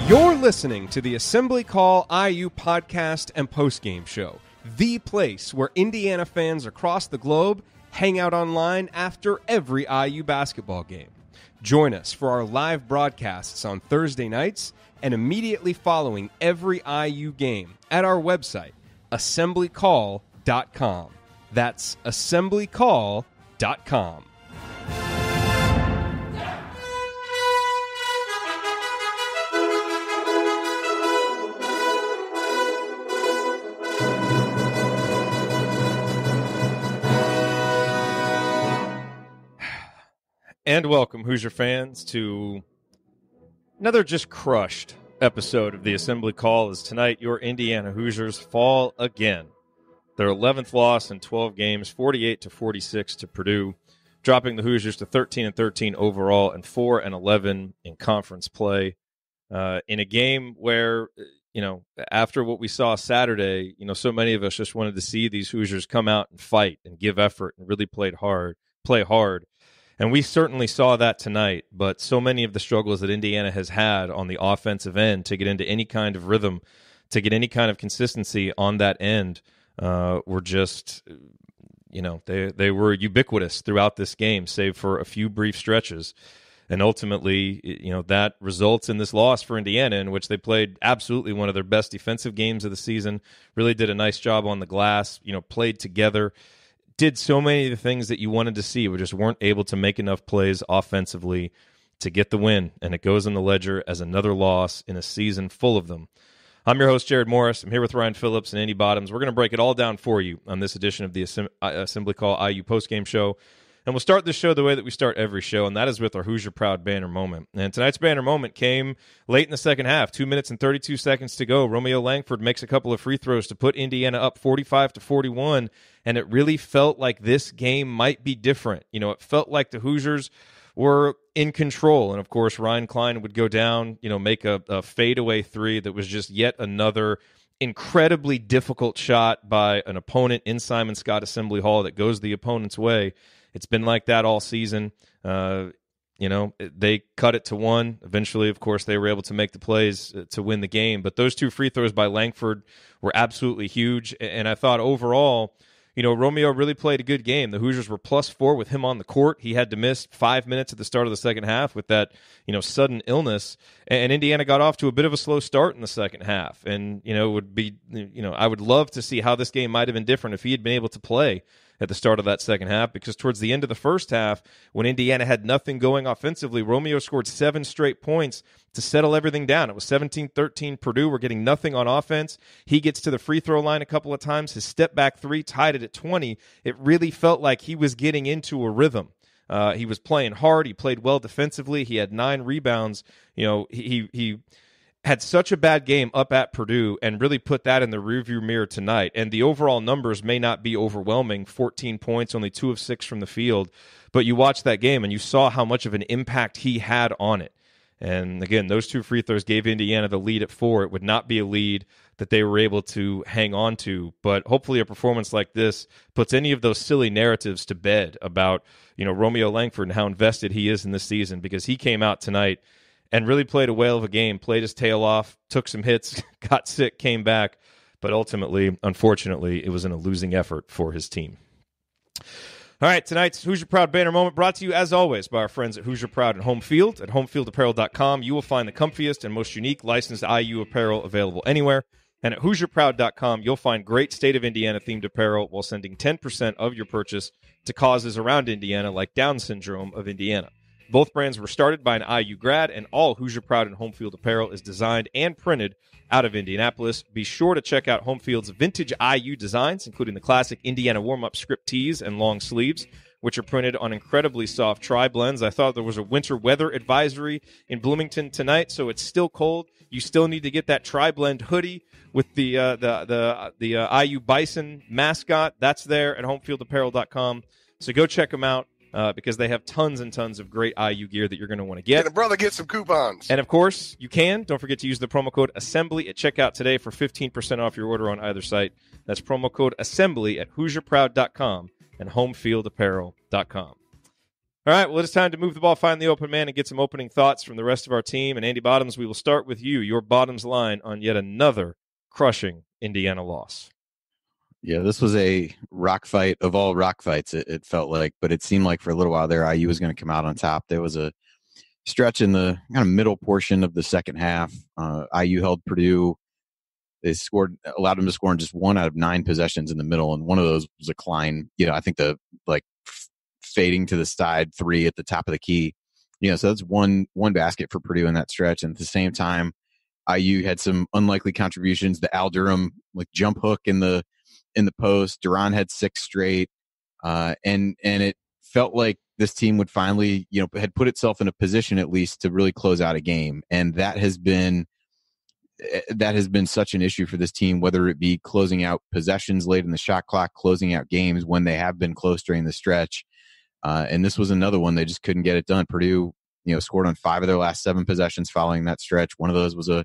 You're listening to the Assembly Call IU podcast and postgame show, the place where Indiana fans across the globe hang out online after every IU basketball game. Join us for our live broadcasts on Thursday nights and immediately following every IU game at our website, assemblycall.com. That's assemblycall.com. And welcome, Hoosier fans, to another just crushed episode of the Assembly Call, as tonight your Indiana Hoosiers fall again. Their 11th loss in 12 games, 48-46 to Purdue, dropping the Hoosiers to 13-13 overall and 4-11 in conference play. In a game where, after what we saw Saturday, so many of us just wanted to see these Hoosiers come out and fight and give effort and really play hard. And we certainly saw that tonight, but so many of the struggles that Indiana has had on the offensive end to get into any kind of rhythm, to get any kind of consistency on that end, were just, they were ubiquitous throughout this game, save for a few brief stretches. And ultimately, that results in this loss for Indiana, in which they played absolutely one of their best defensive games of the season, really did a nice job on the glass, played together, did so many of the things that you wanted to see. We just weren't able to make enough plays offensively to get the win, and it goes in the ledger as another loss in a season full of them. I'm your host, Jerod Morris. I'm here with Ryan Phillips and Andy Bottoms. We're going to break it all down for you on this edition of the Assembly Call IU postgame show. And we'll start this show the way that we start every show, and that is with our Hoosier Proud banner moment. And tonight's banner moment came late in the second half, 2 minutes and 32 seconds to go. Romeo Langford makes a couple of free throws to put Indiana up 45-41, and it really felt like this game might be different. It felt like the Hoosiers were in control, and of course Ryan Klein would go down, make a fadeaway three that was just yet another incredibly difficult shot by an opponent in Simon Scott Assembly Hall that goes the opponent's way. It's been like that all season. They cut it to one. Eventually, of course, they were able to make the plays to win the game. But those two free throws by Langford were absolutely huge. And I thought overall, Romeo really played a good game. The Hoosiers were +4 with him on the court. He had to miss 5 minutes at the start of the second half with that, sudden illness. And Indiana got off to a bit of a slow start in the second half. And, it would be, I would love to see how this game might have been different if he had been able to play at the start of that second half, because towards the end of the first half, when Indiana had nothing going offensively, Romeo scored 7 straight points to settle everything down. It was 17-13 Purdue. We're getting nothing on offense. He gets to the free throw line a couple of times. His step-back three tied it at 20. It really felt like he was getting into a rhythm. He was playing hard. He played well defensively. He had 9 rebounds. He had such a bad game up at Purdue and really put that in the rearview mirror tonight. And the overall numbers may not be overwhelming, 14 points, only 2 of 6 from the field. But you watched that game and you saw how much of an impact he had on it. And again, those 2 free throws gave Indiana the lead at 4. It would not be a lead that they were able to hang on to. But hopefully a performance like this puts any of those silly narratives to bed about, Romeo Langford and how invested he is in this season, because he came out tonight and really played a whale of a game, played his tail off, took some hits, got sick, came back. But ultimately, unfortunately, it was in a losing effort for his team. All right, tonight's Hoosier Proud banner moment brought to you, as always, by our friends at Hoosier Proud and Home Field. At homefieldapparel.com, you will find the comfiest and most unique licensed IU apparel available anywhere. And at HoosierProud.com, you'll find great State of Indiana-themed apparel while sending 10% of your purchase to causes around Indiana, like Down syndrome of Indiana. Both brands were started by an IU grad, and all Hoosier Proud and Home Field apparel is designed and printed out of Indianapolis. Be sure to check out Home Field's vintage IU designs, including the classic Indiana warm-up script tees and long sleeves, which are printed on incredibly soft tri-blends. I thought there was a winter weather advisory in Bloomington tonight, so it's still cold. You still need to get that tri-blend hoodie with the IU Bison mascot. That's there at homefieldapparel.com. So go check them out. Because they have tons and tons of great IU gear that you're going to want to get. And a brother get some coupons. And, of course, you can. Don't forget to use the promo code ASSEMBLY at checkout today for 15% off your order on either site. That's promo code ASSEMBLY at HoosierProud.com and HomefieldApparel.com. All All right, well, it's time to move the ball, find the open man, and get some opening thoughts from the rest of our team. And Andy Bottoms, we will start with you, your Bottoms line on yet another crushing Indiana loss. Yeah, this was a rock fight of all rock fights, it felt like, but it seemed like for a little while there, IU was going to come out on top. There was a stretch in the kind of middle portion of the second half. IU held Purdue. They allowed them to score in just 1 out of 9 possessions in the middle, and one of those was a Klein. I think the fading to the side 3 at the top of the key. So that's one basket for Purdue in that stretch, and at the same time, IU had some unlikely contributions. The Al Durham jump hook in the post. Jerod had 6 straight, and it felt like this team would finally, had put itself in a position at least to really close out a game, and that has been such an issue for this team, whether it be closing out possessions late in the shot clock, closing out games when they have been close during the stretch. And this was another one. They just couldn't get it done. Purdue, scored on 5 of their last 7 possessions following that stretch. One of those was a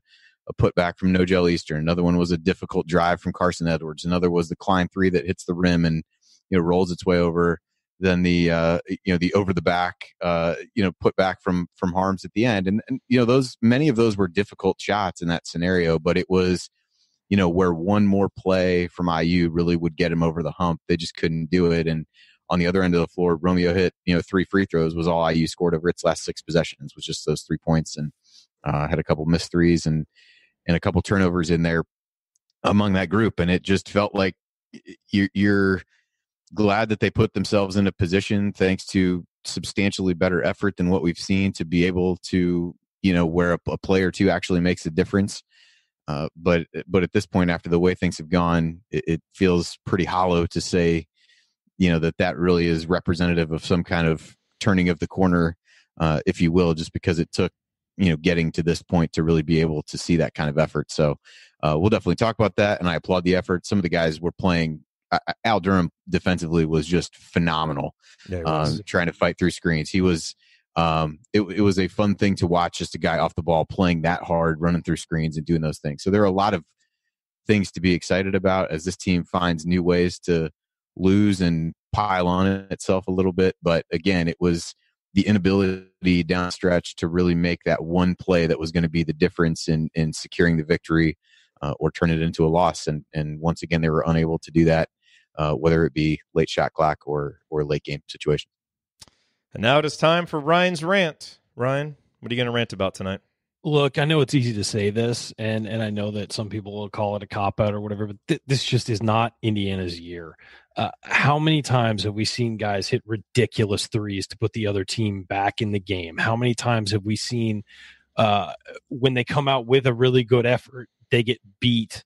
putback from No Gel Eastern. Another one was a difficult drive from Carsen Edwards. Another was the Klein 3 that hits the rim and, rolls its way over. Then the over the back, put back from Harms at the end. And many of those were difficult shots in that scenario, but it was, where one more play from IU really would get him over the hump. They just couldn't do it. And on the other end of the floor, Romeo hit, 3 free throws was all IU scored over its last 6 possessions, was just those 3 points, and had a couple missed threes and a couple turnovers in there among that group. And it just felt like you're glad that they put themselves in a position, thanks to substantially better effort than what we've seen, to be able to, where a play or two actually makes a difference. But at this point, after the way things have gone, it feels pretty hollow to say, that really is representative of some kind of turning of the corner, if you will, just because it took, getting to this point to really be able to see that kind of effort. So we'll definitely talk about that. And I applaud the effort. Some of the guys were playing. Al Durham defensively was just phenomenal. Yeah, trying to fight through screens. He was, it was a fun thing to watch, just a guy off the ball playing that hard, running through screens and doing those things. So there are a lot of things to be excited about as this team finds new ways to lose and pile on itself a little bit. But again, it was the inability down the stretch to really make that one play that was going to be the difference in securing the victory, or turn it into a loss. And once again, they were unable to do that, whether it be late shot clock or late game situation. And now it is time for Ryan's rant. Ryan, what are you going to rant about tonight? Look, I know it's easy to say this, and I know that some people will call it a cop-out or whatever, but this just is not Indiana's year. How many times have we seen guys hit ridiculous threes to put the other team back in the game? How many times have we seen when they come out with a really good effort, they get beat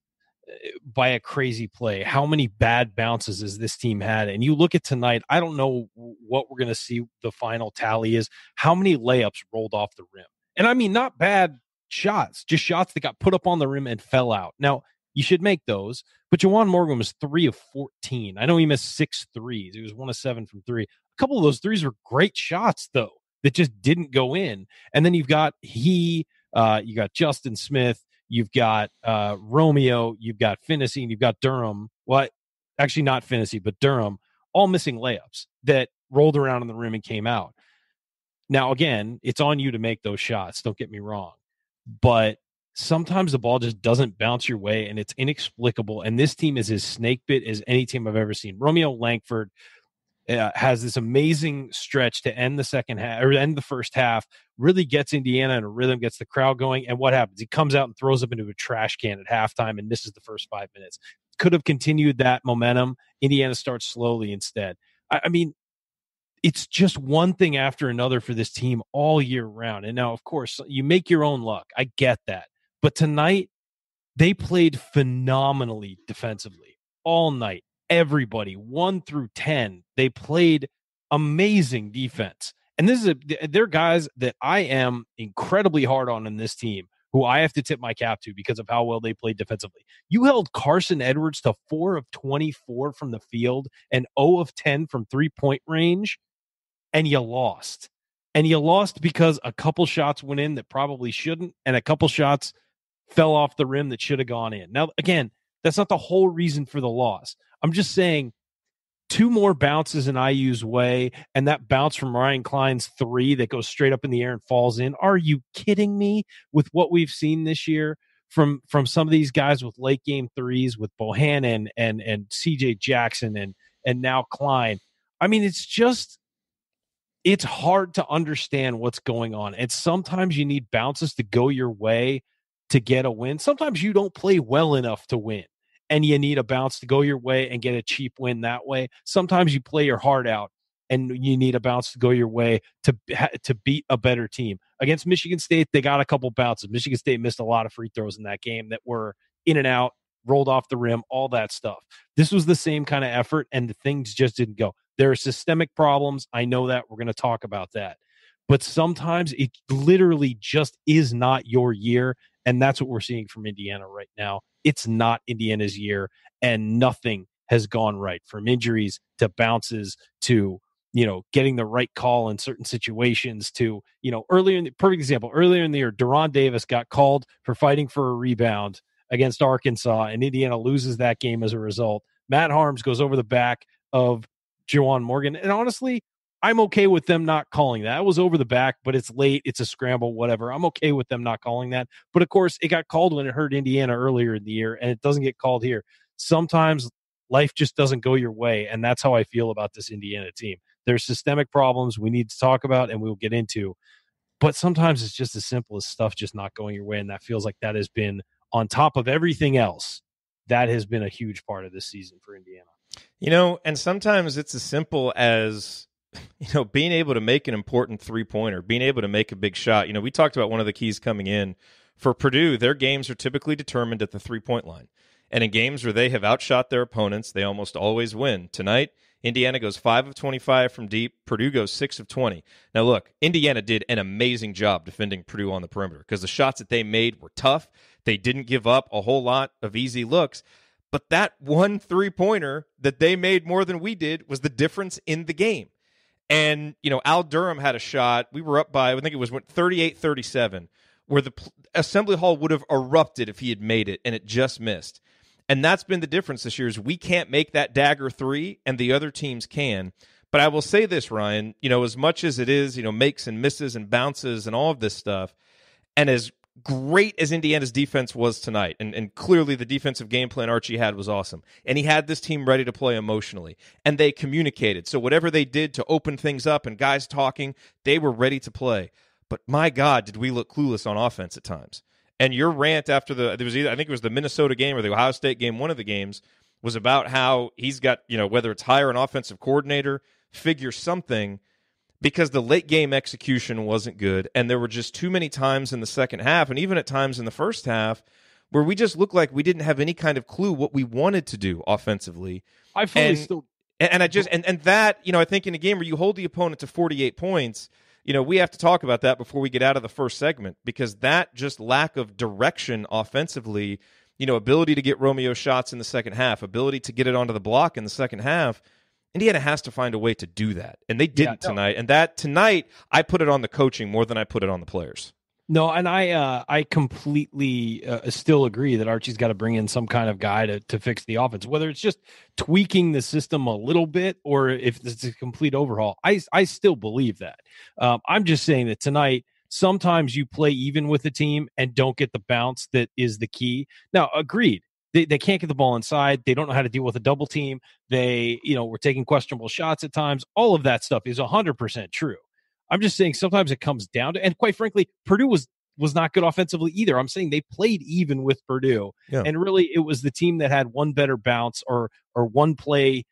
by a crazy play? How many bad bounces has this team had? And you look at tonight, I don't know what we're going to see the final tally is. How many layups rolled off the rim? And I mean, not bad shots, just shots that got put up on the rim and fell out. Now, you should make those, but Juwan Morgan was 3 of 14. I know he missed 6 threes. He was 1 of 7 from 3. A couple of those threes were great shots, though, that just didn't go in. And then you've got you got Justin Smith, you've got Romeo, you've got Finney, and you've got Durham. Well, actually not Finney, but Durham, all missing layups that rolled around on the rim and came out. Now, again, it's on you to make those shots. Don't get me wrong. But sometimes the ball just doesn't bounce your way, and it's inexplicable. And this team is as snake bit as any team I've ever seen. Romeo Langford has this amazing stretch to end the second half, or end the first half, really gets Indiana in a rhythm, gets the crowd going. And what happens? He comes out and throws up into a trash can at halftime and misses the first 5 minutes. Could have continued that momentum. Indiana starts slowly instead. I mean, it's just one thing after another for this team all year round. And now, of course, you make your own luck. I get that. But tonight, they played phenomenally defensively all night. Everybody, 1 through 10, they played amazing defense. And they're guys that I am incredibly hard on in this team, who I have to tip my cap to because of how well they played defensively. You held Carsen Edwards to 4 of 24 from the field and 0 of 10 from three-point range. And you lost. And you lost because a couple shots went in that probably shouldn't, and a couple shots fell off the rim that should have gone in. Now, again, that's not the whole reason for the loss. I'm just saying 2 more bounces in IU's way, and that bounce from Ryan Klein's 3 that goes straight up in the air and falls in. Are you kidding me with what we've seen this year from some of these guys with late game threes with Bohannon and CJ Jackson and now Klein? I mean, it's hard to understand what's going on. And sometimes you need bounces to go your way to get a win. Sometimes you don't play well enough to win, and you need a bounce to go your way and get a cheap win that way. Sometimes you play your heart out, and you need a bounce to go your way to beat a better team. Against Michigan State, they got a couple bounces. Michigan State missed a lot of free throws in that game that were in and out, rolled off the rim, all that stuff. This was the same kind of effort, and the things just didn't go. There are systemic problems. I know that. We're going to talk about that. But sometimes it literally just is not your year, and that's what we're seeing from Indiana right now. It's not Indiana's year, and nothing has gone right, from injuries to bounces to, getting the right call in certain situations to, perfect example, earlier in the year, Deron Davis got called for fighting for a rebound against Arkansas, and Indiana loses that game as a result. Matt Harms goes over the back of Juwan Morgan, and honestly, I'm okay with them not calling that. It was over the back, but it's late. It's a scramble, whatever. I'm okay with them not calling that. But of course, it got called when it hurt Indiana earlier in the year, and it doesn't get called here. Sometimes life just doesn't go your way, and that's how I feel about this Indiana team. There's systemic problems we need to talk about, and we'll get into. But sometimes it's just as simple as stuff just not going your way, and that feels like that has been, on top of everything else, that has been a huge part of this season for Indiana. And sometimes it's as simple as being able to make an important three-pointer, being able to make a big shot. We talked about one of the keys coming in for Purdue. Their games are typically determined at the three-point line. And in games where they have outshot their opponents, they almost always win. Tonight, Indiana goes 5 of 25 from deep. Purdue goes 6 of 20. Now, look, Indiana did an amazing job defending Purdue on the perimeter because the shots that they made were tough. They didn't give up a whole lot of easy looks. But that one three-pointer that they made more than we did was the difference in the game. And, Al Durham had a shot. We were up by, I think it was 38-37, where the Assembly Hall would have erupted if he had made it, and it just missed. And that's been the difference this year is we can't make that dagger three, and the other teams can. But I will say this, Ryan, as much as it is, makes and misses and bounces and all of this stuff, and as great as Indiana's defense was tonight, and clearly the defensive game plan Archie had was awesome, and he had this team ready to play emotionally, and they communicated. So whatever they did to open things up and guys talking, they were ready to play. But my God, did we look clueless on offense at times. And your rant after I think it was the Minnesota game or the Ohio State game, one of the games, was about how he's got, whether it's hire an offensive coordinator, figure something, because the late game execution wasn't good, and there were just too many times in the second half, and even at times in the first half, where we just looked like we didn't have any kind of clue what we wanted to do offensively. I fully still, and that, I think in a game where you hold the opponent to 48 points, we have to talk about that before we get out of the first segment, because that just lack of direction offensively, ability to get Romeo shots in the second half, ability to get it onto the block in the second half. Indiana has to find a way to do that, and they didn't tonight. And that tonight, I put it on the coaching more than I put it on the players. No, and I completely still agree that Archie's got to bring in some kind of guy to fix the offense, whether it's just tweaking the system a little bit or if it's a complete overhaul. I still believe that. I'm just saying that tonight, sometimes you play even with the team and don't get the bounce that is the key. Now, agreed. They can't get the ball inside. They don't know how to deal with a double team. They, were taking questionable shots at times. All of that stuff is 100% true. I'm just saying sometimes it comes down to, and quite frankly, Purdue was not good offensively either. I'm saying they played even with Purdue. Yeah. And really it was the team that had one better bounce or one play,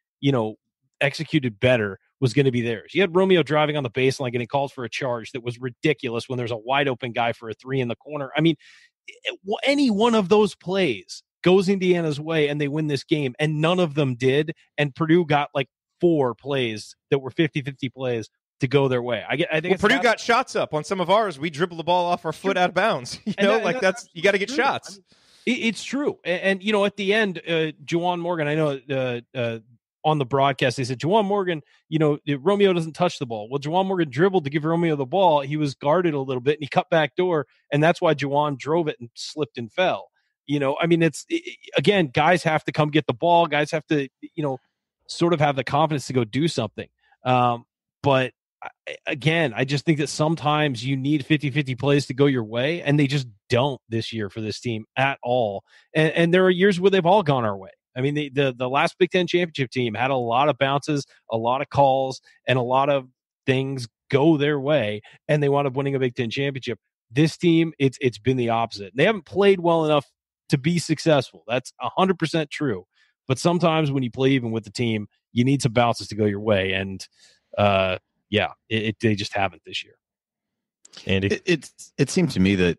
executed better was going to be theirs. You had Romeo driving on the baseline getting called for a charge that was ridiculous when there's a wide open guy for a three in the corner. I mean, any one of those plays goes Indiana's way and they win this game, and none of them did. And Purdue got like 4 plays that were 50-50 plays to go their way. I think Purdue got shots up on some of ours. We dribbled the ball off our foot out of bounds. That's you got to get shots. It's true. And at the end, Juwan Morgan, I know on the broadcast, they said, Juwan Morgan, Romeo doesn't touch the ball. Well, Juwan Morgan dribbled to give Romeo the ball. He was guarded a little bit and he cut back door. And that's why Juwan drove it and slipped and fell. Again, guys have to come get the ball. Guys have to, sort of have the confidence to go do something. But again, I just think that sometimes you need 50-50 plays to go your way, and they just don't this year for this team at all. And there are years where they've all gone our way. I mean, the last Big Ten championship team had a lot of bounces, a lot of calls, and a lot of things go their way, and they wound up winning a Big Ten championship. This team, it's been the opposite. They haven't played well enough to be successful. That's 100% true. But sometimes when you play even with the team, you need some bounces to go your way, and they just haven't this year. Andy, it seemed to me that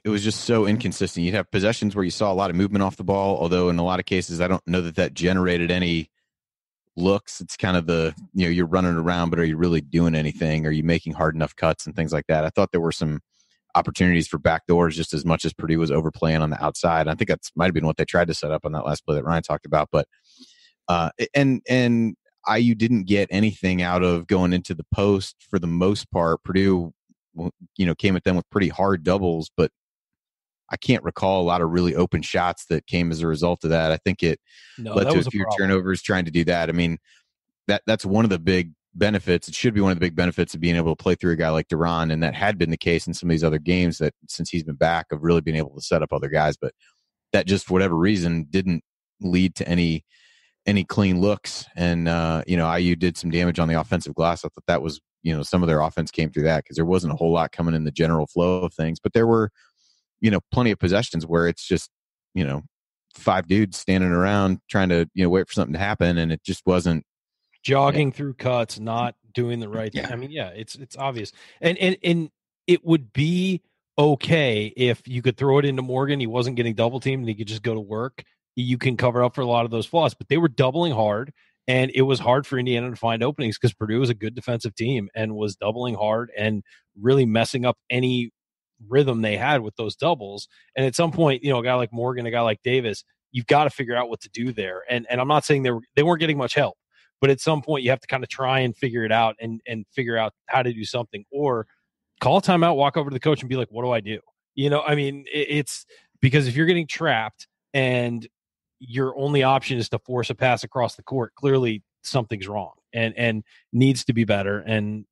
it was just so inconsistent. You'd have possessions where you saw a lot of movement off the ball, although in a lot of cases, I don't know that generated any looks. It's kind of you're running around, but are you really doing anything? Are you making hard enough cuts and things like that? I thought there were some opportunities for backdoors just as much as Purdue was overplaying on the outside. I think that might have been what they tried to set up on that last play that Ryan talked about. But and IU didn't get anything out of going into the post for the most part. Purdue, came at them with pretty hard doubles, but I can't recall a lot of really open shots that came as a result of that. I think it led to a few turnovers trying to do that. I mean, that's one of the big benefits. It should be one of the big benefits of being able to play through a guy like Durham, and that had been the case in some of these other games that since he's been back of really being able to set up other guys. But that just for whatever reason didn't lead to any clean looks. And IU did some damage on the offensive glass. I thought that was some of their offense came through that because there wasn't a whole lot coming in the general flow of things. But there were plenty of possessions where it's just 5 dudes standing around trying to wait for something to happen, and it just wasn't jogging through cuts, not doing the right thing. I mean, it's obvious, and it would be okay if you could throw it into Morgan. He wasn't getting double teamed, and he could just go to work. You can cover up for a lot of those flaws, but they were doubling hard, and it was hard for Indiana to find openings because Purdue was a good defensive team and was doubling hard and really messing up any rhythm they had with those doubles. And at some point, a guy like Morgan, a guy like Davis, you've got to figure out what to do there. And I'm not saying they weren't getting much help, but at some point you have to kind of try and figure it out and figure out how to do something, or call a timeout, walk over to the coach and be like, what do I do? I mean, it's because if you're getting trapped and your only option is to force a pass across the court, clearly something's wrong and needs to be better. And,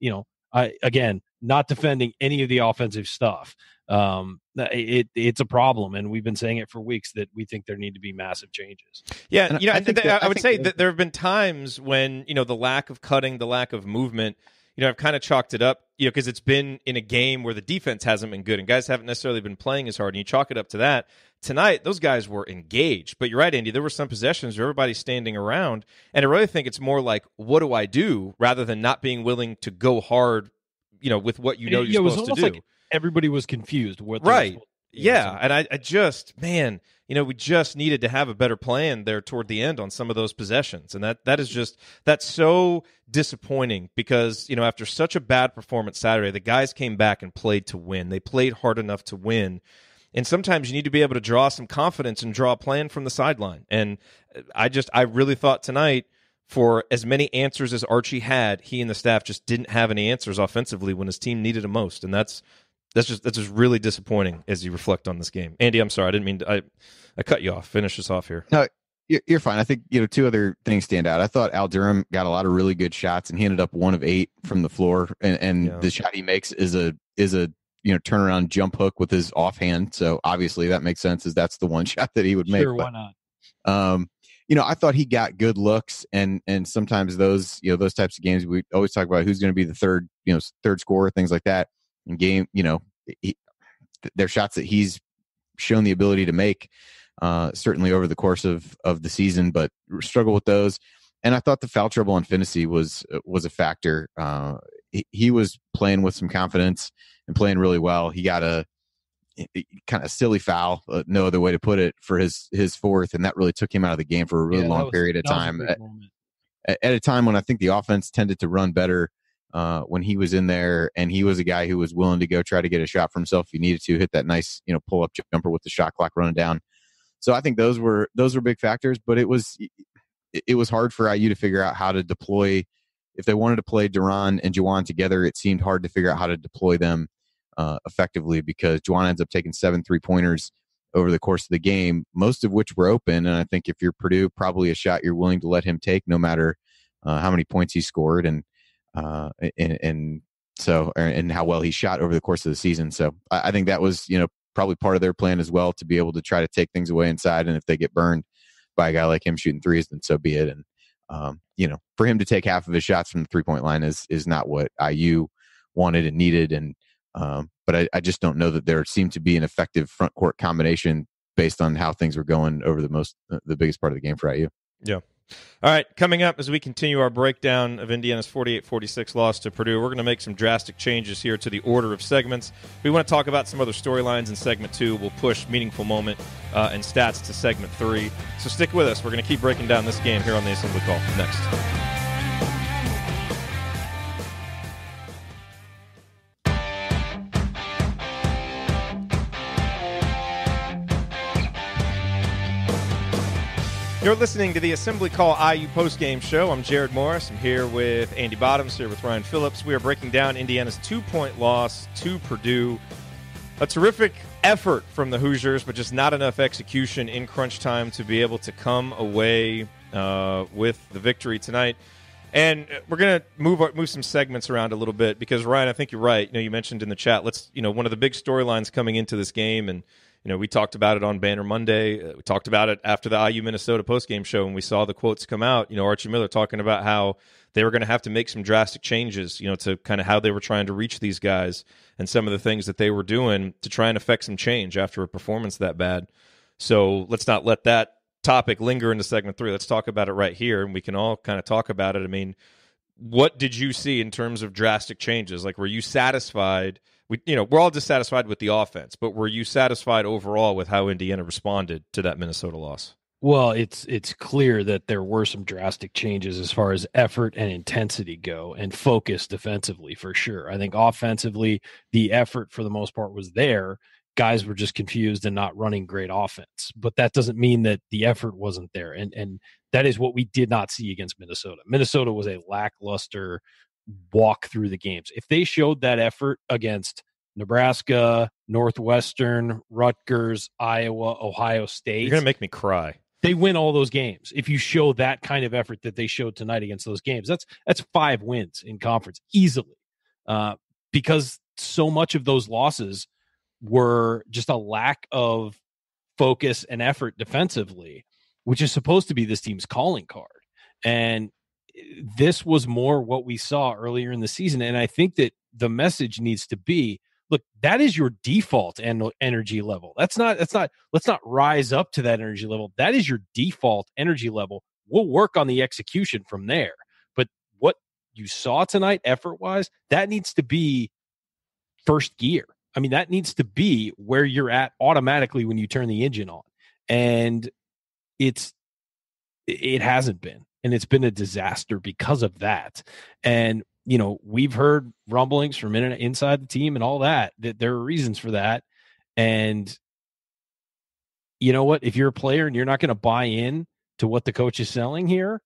again, not defending any of the offensive stuff. It's a problem, and we've been saying it for weeks that we think there need to be massive changes. Yeah, I would say that there have been times when the lack of cutting, the lack of movement, I've kind of chalked it up, because it's been in a game where the defense hasn't been good and guys haven't necessarily been playing as hard, and you chalk it up to that. Tonight, those guys were engaged. But you're right, Andy, there were some possessions where everybody's standing around, and I really think it's more like, what do I do, rather than not being willing to go hard, with what you're supposed to do. Like everybody was confused. Right. Yeah, and I just, man, we just needed to have a better plan there toward the end on some of those possessions. And that's so disappointing because, after such a bad performance Saturday, the guys came back and played to win. They played hard enough to win. And sometimes you need to be able to draw some confidence and draw a plan from the sideline. And I really thought tonight, for as many answers as Archie had, he and the staff just didn't have any answers offensively when his team needed it most. And that's just really disappointing as you reflect on this game. Andy, I'm sorry. I didn't mean to, I cut you off. Finish us off here. No, you're fine. I think, 2 other things stand out. I thought Al Durham got a lot of really good shots, and he ended up 1 of 8 from the floor. And the shot he makes is a turnaround jump hook with his offhand. So obviously that makes sense, as that's the one shot that he would make. Sure, why not? I thought he got good looks, and sometimes those, those types of games, we always talk about who's going to be the third scorer, things like that. In game, they're shots that he's shown the ability to make, certainly over the course of the season, but struggle with those. And I thought the foul trouble on Finney was a factor. He was playing with some confidence and playing really well. He got a kind of silly foul, no other way to put it, for his 4th, and that really took him out of the game for a really long period of time. At a time when I think the offense tended to run better when he was in there, and he was a guy who was willing to go try to get a shot for himself if he needed to, hit that nice pull up jumper with the shot clock running down. So I think those were big factors, but it was hard for IU to figure out how to deploy. If they wanted to play Durham and Juwan together, it seemed hard to figure out how to deploy them effectively, because Juwan ends up taking 7 3-pointers over the course of the game, most of which were open. And I think if you're Purdue, probably a shot you're willing to let him take, no matter how many points he scored and how well he shot over the course of the season. So I think that was, probably part of their plan as well, to be able to try to take things away inside. And if they get burned by a guy like him shooting threes, then so be it. And, for him to take half of his shots from the 3-point line is not what IU wanted and needed. And, but I just don't know that there seemed to be an effective front court combination based on how things were going over the biggest part of the game for IU. Yeah. All right, coming up as we continue our breakdown of Indiana's 48-46 loss to Purdue, we're going to make some drastic changes here to the order of segments. We want to talk about some other storylines in segment 2. We'll push meaningful moment and stats to segment 3. So stick with us. We're going to keep breaking down this game here on the Assembly Call next. You're listening to the Assembly Call IU Postgame Show. I'm Jerod Morris. I'm here with Andy Bottoms, here with Ryan Phillips. We are breaking down Indiana's 2-point loss to Purdue. A terrific effort from the Hoosiers, but just not enough execution in crunch time to be able to come away with the victory tonight. And we're going to move some segments around a little bit because, Ryan, I think you're right. You mentioned in the chat, one of the big storylines coming into this game, and we talked about it on Banner Monday. We talked about it after the IU-Minnesota postgame show, and we saw the quotes come out. Archie Miller talking about how they were going to have to make some drastic changes, to kind of how they were trying to reach these guys and some of the things that they were doing to try and affect some change after a performance that bad. So let's not let that topic linger into segment 3. Let's talk about it right here, and we can all kind of talk about it. I mean, what did you see in terms of drastic changes? Like, were you satisfied? We're all dissatisfied with the offense, but were you satisfied overall with how Indiana responded to that Minnesota loss? Well, it's clear that there were some drastic changes as far as effort and intensity go, and focus defensively for sure. I think offensively, the effort for the most part was there. Guys were just confused and not running great offense, but that doesn't mean that the effort wasn't there. And that is what we did not see against Minnesota. Minnesota was a lackluster walk through the games. If they showed that effort against Nebraska, Northwestern, Rutgers, Iowa, Ohio State, you're going to make me cry. They win all those games. If you show that kind of effort that they showed tonight against those games, that's 5 wins in conference easily, because so much of those losses were just a lack of focus and effort defensively, which is supposed to be this team's calling card. And this was more what we saw earlier in the season. And I think that the message needs to be, look, that is your default energy level. Let's not rise up to that energy level. That is your default energy level. We'll work on the execution from there. But what you saw tonight, effort-wise, that needs to be first gear. I mean, that needs to be where you're at automatically when you turn the engine on. And it hasn't been. And it's been a disaster because of that. And, we've heard rumblings from inside the team and all that there are reasons for that. And you know what? If you're a player and you're not going to buy in to what the coach is selling here,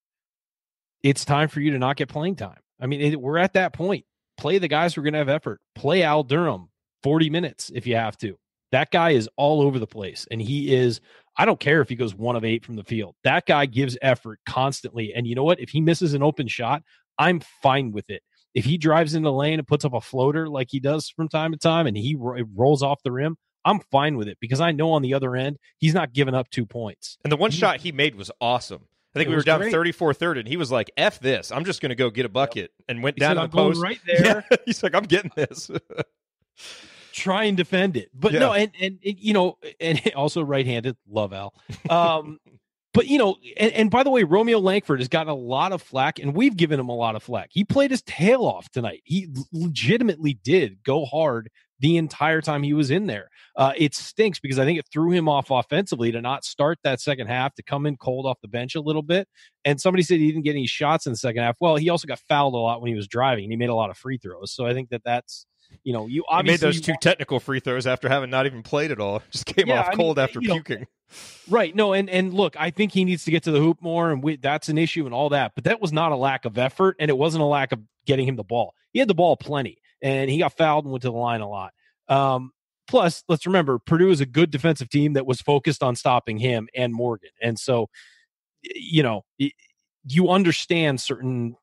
it's time for you to not get playing time. I mean, we're at that point. Play the guys who are going to have effort. Play Al Durham 40 minutes if you have to. That guy is all over the place. And he is, I don't care if he goes 1 of 8 from the field. That guy gives effort constantly. And you know what? If he misses an open shot, I'm fine with it. If he drives in the lane and puts up a floater like he does from time to time and he rolls off the rim, I'm fine with it because I know on the other end, he's not giving up 2 points. And the one shot he made was awesome. I think we were down 34-30, and he was like, F this. I'm just going to go get a bucket, and went down to the post. Right there. Yeah. He's like, I'm getting this. Try and defend it. But no, and also right-handed. Love Al. But, and by the way, Romeo Langford has gotten a lot of flack, and we've given him a lot of flack. He played his tail off tonight. He legitimately did go hard the entire time he was in there. It stinks because I think it threw him off offensively to not start that second half, to come in cold off the bench a little bit. And somebody said he didn't get any shots in the second half. Well, he also got fouled a lot when he was driving, and he made a lot of free throws. So I think that's, you obviously made those 2 technical free throws after having not even played at all. Just came off cold after puking. Right. No, and look, I think he needs to get to the hoop more, and that's an issue and all that. But that was not a lack of effort, and it wasn't a lack of getting him the ball. He had the ball plenty, and he got fouled and went to the line a lot. plus, let's remember, Purdue is a good defensive team that was focused on stopping him and Morgan. And so, you understand certain,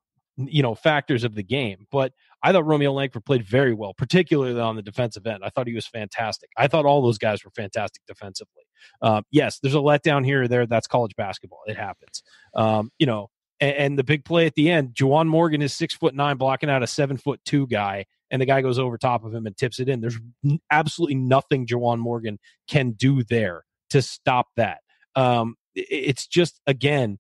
factors of the game. But I thought Romeo Langford played very well, particularly on the defensive end. I thought he was fantastic. I thought all those guys were fantastic defensively. Yes, there's a letdown here or there. That's college basketball. It happens. And the big play at the end, Juwan Morgan is 6'9", blocking out a 7'2" guy, and the guy goes over top of him and tips it in. There's absolutely nothing Juwan Morgan can do there to stop that. It's just, again,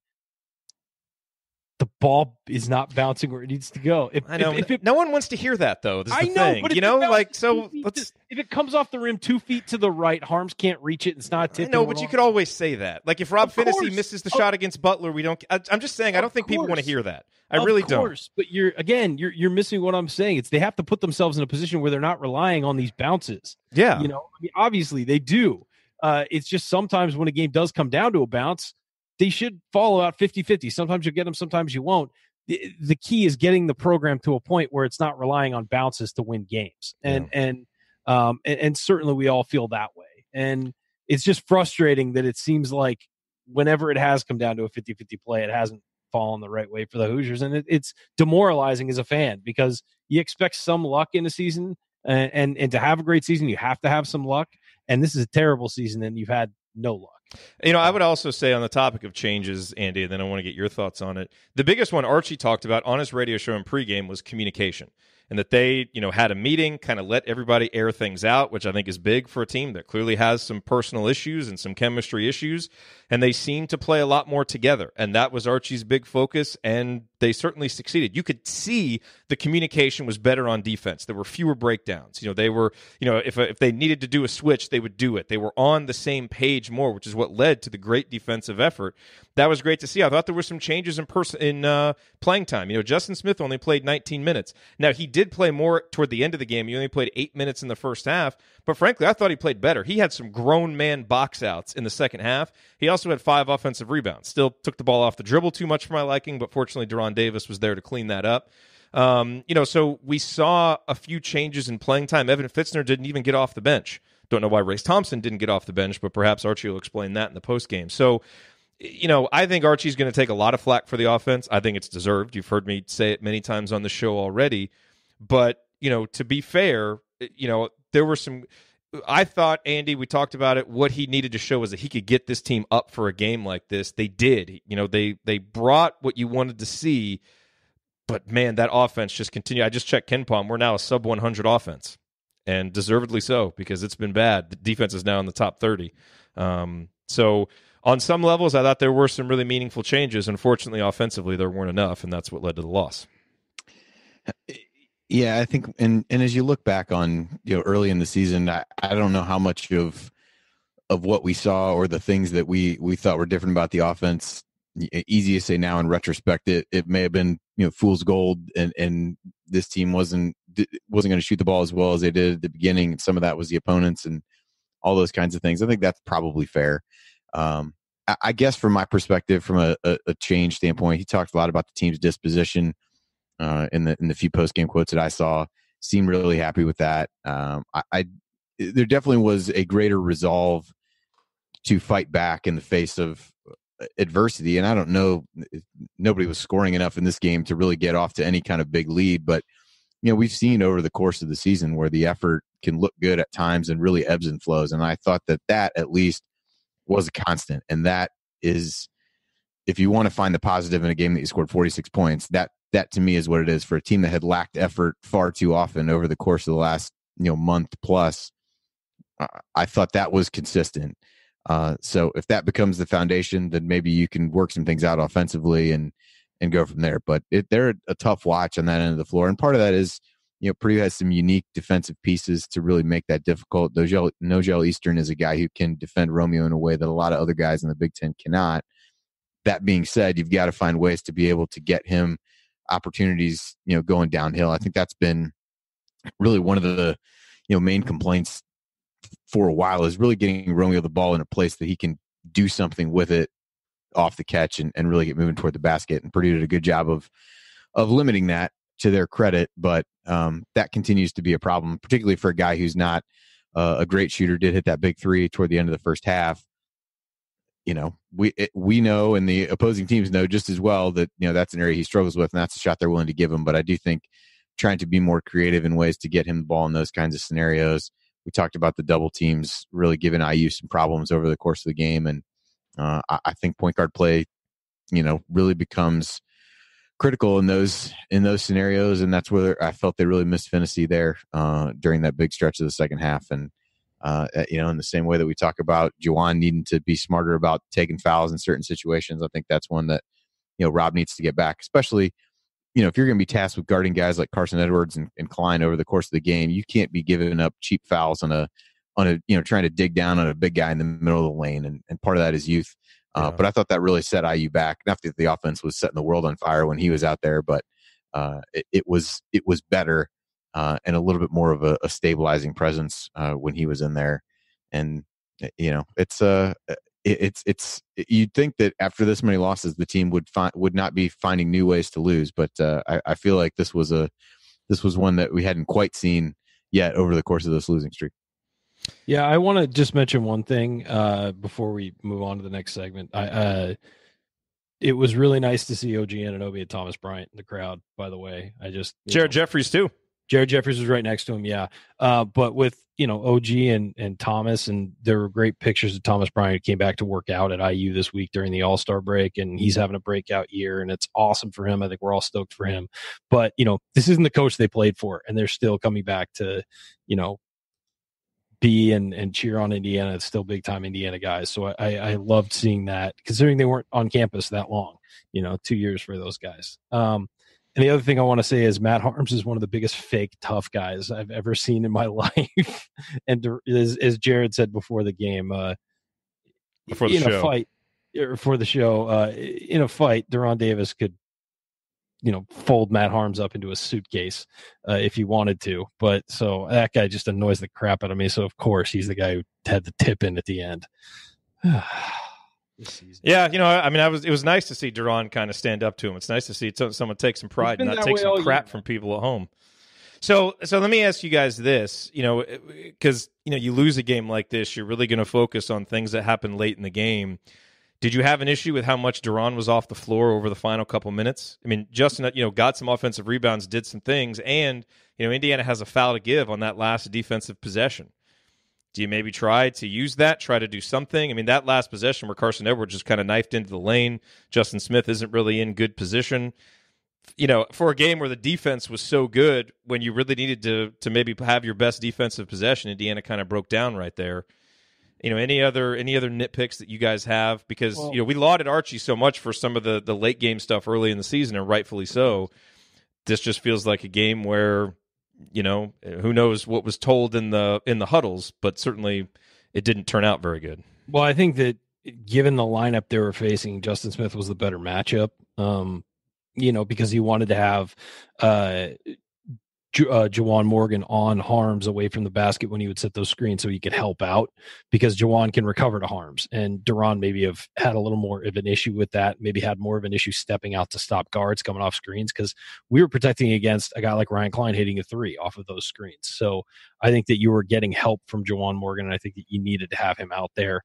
the ball is not bouncing where it needs to go. I know. No one wants to hear that, though. This is the thing. But if it comes off the rim 2 feet to the right, Harms can't reach it. It's not tipping. No, but you could always say that. Like if Rob Finney misses the shot against Butler, we don't. I'm just saying. I don't think people want to hear that. I really don't. But you're missing what I'm saying. It's they have to put themselves in a position where they're not relying on these bounces. Yeah. Obviously they do. It's just sometimes when a game does come down to a bounce, they should follow out 50-50. Sometimes you'll get them, sometimes you won't. The key is getting the program to a point where it's not relying on bounces to win games. And certainly we all feel that way. And it's just frustrating that it seems like whenever it has come down to a 50-50 play, it hasn't fallen the right way for the Hoosiers. And it's demoralizing as a fan because you expect some luck in a season and to have a great season, you have to have some luck. And this is a terrible season and you've had no luck. I would also say on the topic of changes, Andy, and then I want to get your thoughts on it. The biggest one Archie talked about on his radio show in pregame was communication, and that they, had a meeting, kind of let everybody air things out, which I think is big for a team that clearly has some personal issues and some chemistry issues, and they seem to play a lot more together, and that was Archie's big focus, and they certainly succeeded. You could see the communication was better on defense. There were fewer breakdowns. They were, if they needed to do a switch, they would do it. They were on the same page more, which is what led to the great defensive effort. That was great to see. I thought there were some changes in playing time. Justin Smith only played 19 minutes. Now, he did play more toward the end of the game. He only played 8 minutes in the first half. But frankly, I thought he played better. He had some grown man box outs in the second half. He also had 5 offensive rebounds. Still took the ball off the dribble too much for my liking, but fortunately, Deron Davis was there to clean that up. So we saw a few changes in playing time. Evan Fitzner didn't even get off the bench. Don't know why Race Thompson didn't get off the bench, but perhaps Archie will explain that in the postgame. So, I think Archie's going to take a lot of flack for the offense. I think it's deserved. You've heard me say it many times on the show already. But, to be fair, there were some... I thought, Andy, we talked about it, what he needed to show was that he could get this team up for a game like this. They did. They brought what you wanted to see, but, man, that offense just continued. I just checked KenPom. We're now a sub-100 offense, and deservedly so because it's been bad. The defense is now in the top 30. So on some levels, I thought there were some really meaningful changes. Unfortunately, offensively, there weren't enough, and that's what led to the loss. Yeah, I think, and as you look back on, early in the season, I don't know how much of what we saw or the things that we thought were different about the offense. Easy to say now in retrospect, it may have been, fool's gold, and this team wasn't going to shoot the ball as well as they did at the beginning. Some of that was the opponents and all those kinds of things. I think that's probably fair. I guess from my perspective, from a change standpoint, he talked a lot about the team's disposition. In the few post-game quotes that I saw, seemed really happy with that. There definitely was a greater resolve to fight back in the face of adversity. And I don't know, nobody was scoring enough in this game to really get off to any kind of big lead. But, we've seen over the course of the season where the effort can look good at times and really ebbs and flows. And I thought that at least was a constant. And that is, if you want to find the positive in a game that you scored 46 points, that to me is what it is for a team that had lacked effort far too often over the course of the last month plus. I thought that was consistent. So if that becomes the foundation, then maybe you can work some things out offensively and go from there. But they're a tough watch on that end of the floor, and part of that is Purdue has some unique defensive pieces to really make that difficult. Nogel Eastern is a guy who can defend Romeo in a way that a lot of other guys in the Big Ten cannot. That being said, you've got to find ways to be able to get him opportunities, going downhill. I think that's been really one of the, main complaints for a while, is really getting Romeo the ball in a place that he can do something with it off the catch and really get moving toward the basket. And Purdue did a good job of limiting that, to their credit. But that continues to be a problem, particularly for a guy who's not a great shooter, did hit that big three toward the end of the first half. We know, and the opposing teams know just as well that, that's an area he struggles with, and that's a shot they're willing to give him. But I do think trying to be more creative in ways to get him the ball in those kinds of scenarios. We talked about the double teams really giving IU some problems over the course of the game. And I think point guard play, really becomes critical in those scenarios. And that's where I felt they really missed Finney there during that big stretch of the second half. And, in the same way that we talk about Juwan needing to be smarter about taking fouls in certain situations, I think that's one that, Rob needs to get back, especially, if you're going to be tasked with guarding guys like Carsen Edwards and Klein over the course of the game. You can't be giving up cheap fouls on a trying to dig down on a big guy in the middle of the lane. And part of that is youth. But I thought that really set IU back. Not that the offense was setting the world on fire when he was out there, but it was better and a little bit more of a stabilizing presence when he was in there. And it's you'd think that after this many losses, the team would not be finding new ways to lose. But I feel like this was one that we hadn't quite seen yet over the course of this losing streak. Yeah, I want to just mention one thing before we move on to the next segment. It was really nice to see OG Anunoby and Thomas Bryant in the crowd, by the way. Jerod Jeffries too. Jerod Jeffries was right next to him, yeah. But with, OG and Thomas, and there were great pictures of Thomas Bryant who came back to work out at IU this week during the All-Star break, and he's having a breakout year, and it's awesome for him. I think we're all stoked for him. But, this isn't the coach they played for, and they're still coming back to, be and cheer on Indiana. It's still big time Indiana guys. So I loved seeing that, considering they weren't on campus that long, 2 years for those guys. And the other thing I want to say is Matt Harms is one of the biggest fake tough guys I've ever seen in my life. And as Jerod said before the game, before the show. A fight, or for the show, in a fight, Deron Davis could, fold Matt Harms up into a suitcase if he wanted to. But so that guy just annoys the crap out of me. So of course he's the guy who had the tip in at the end. Yeah, it was nice to see Deron kind of stand up to him. It's nice to see someone take some pride and not take some crap from people at home. So let me ask you guys this, because you lose a game like this, you're really going to focus on things that happen late in the game. Did you have an issue with how much Deron was off the floor over the final couple minutes? I mean, Justin, got some offensive rebounds, did some things, and, Indiana has a foul to give on that last defensive possession. Do you maybe try to use that, try to do something? I mean, that last possession where Carsen Edwards just kind of knifed into the lane, Justin Smith isn't really in good position. For a game where the defense was so good, when you really needed to maybe have your best defensive possession, Indiana kind of broke down right there. Any other nitpicks that you guys have? Because, we lauded Archie so much for some of the late game stuff early in the season, and rightfully so. This just feels like a game where, who knows what was told in the huddles, but certainly it didn't turn out very good. Well, I think that given the lineup they were facing, Justin Smith was the better matchup, because he wanted to have Juwan Morgan on Harms away from the basket when he would set those screens so he could help out, because Juwan can recover to Harms. And Deron maybe have had a little more of an issue with that, maybe had more of an issue stepping out to stop guards coming off screens, because we were protecting against a guy like Ryan Klein hitting a three off of those screens. So I think that you were getting help from Juwan Morgan, and I think that you needed to have him out there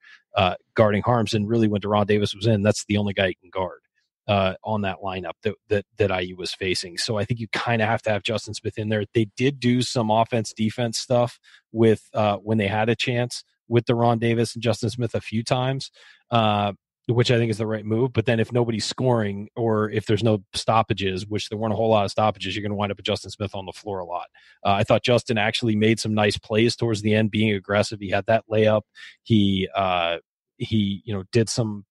guarding Harms. And really, when Deron Davis was in, that's the only guy you can guard on that lineup that IU was facing. So I think you kind of have to have Justin Smith in there. They did do some defense stuff with when they had a chance with Deron Davis and Justin Smith a few times, which I think is the right move. But then if nobody's scoring, or if there's no stoppages, which there weren't a whole lot of stoppages, you're going to wind up with Justin Smith on the floor a lot. I thought Justin actually made some nice plays towards the end, being aggressive. He had that layup. He did some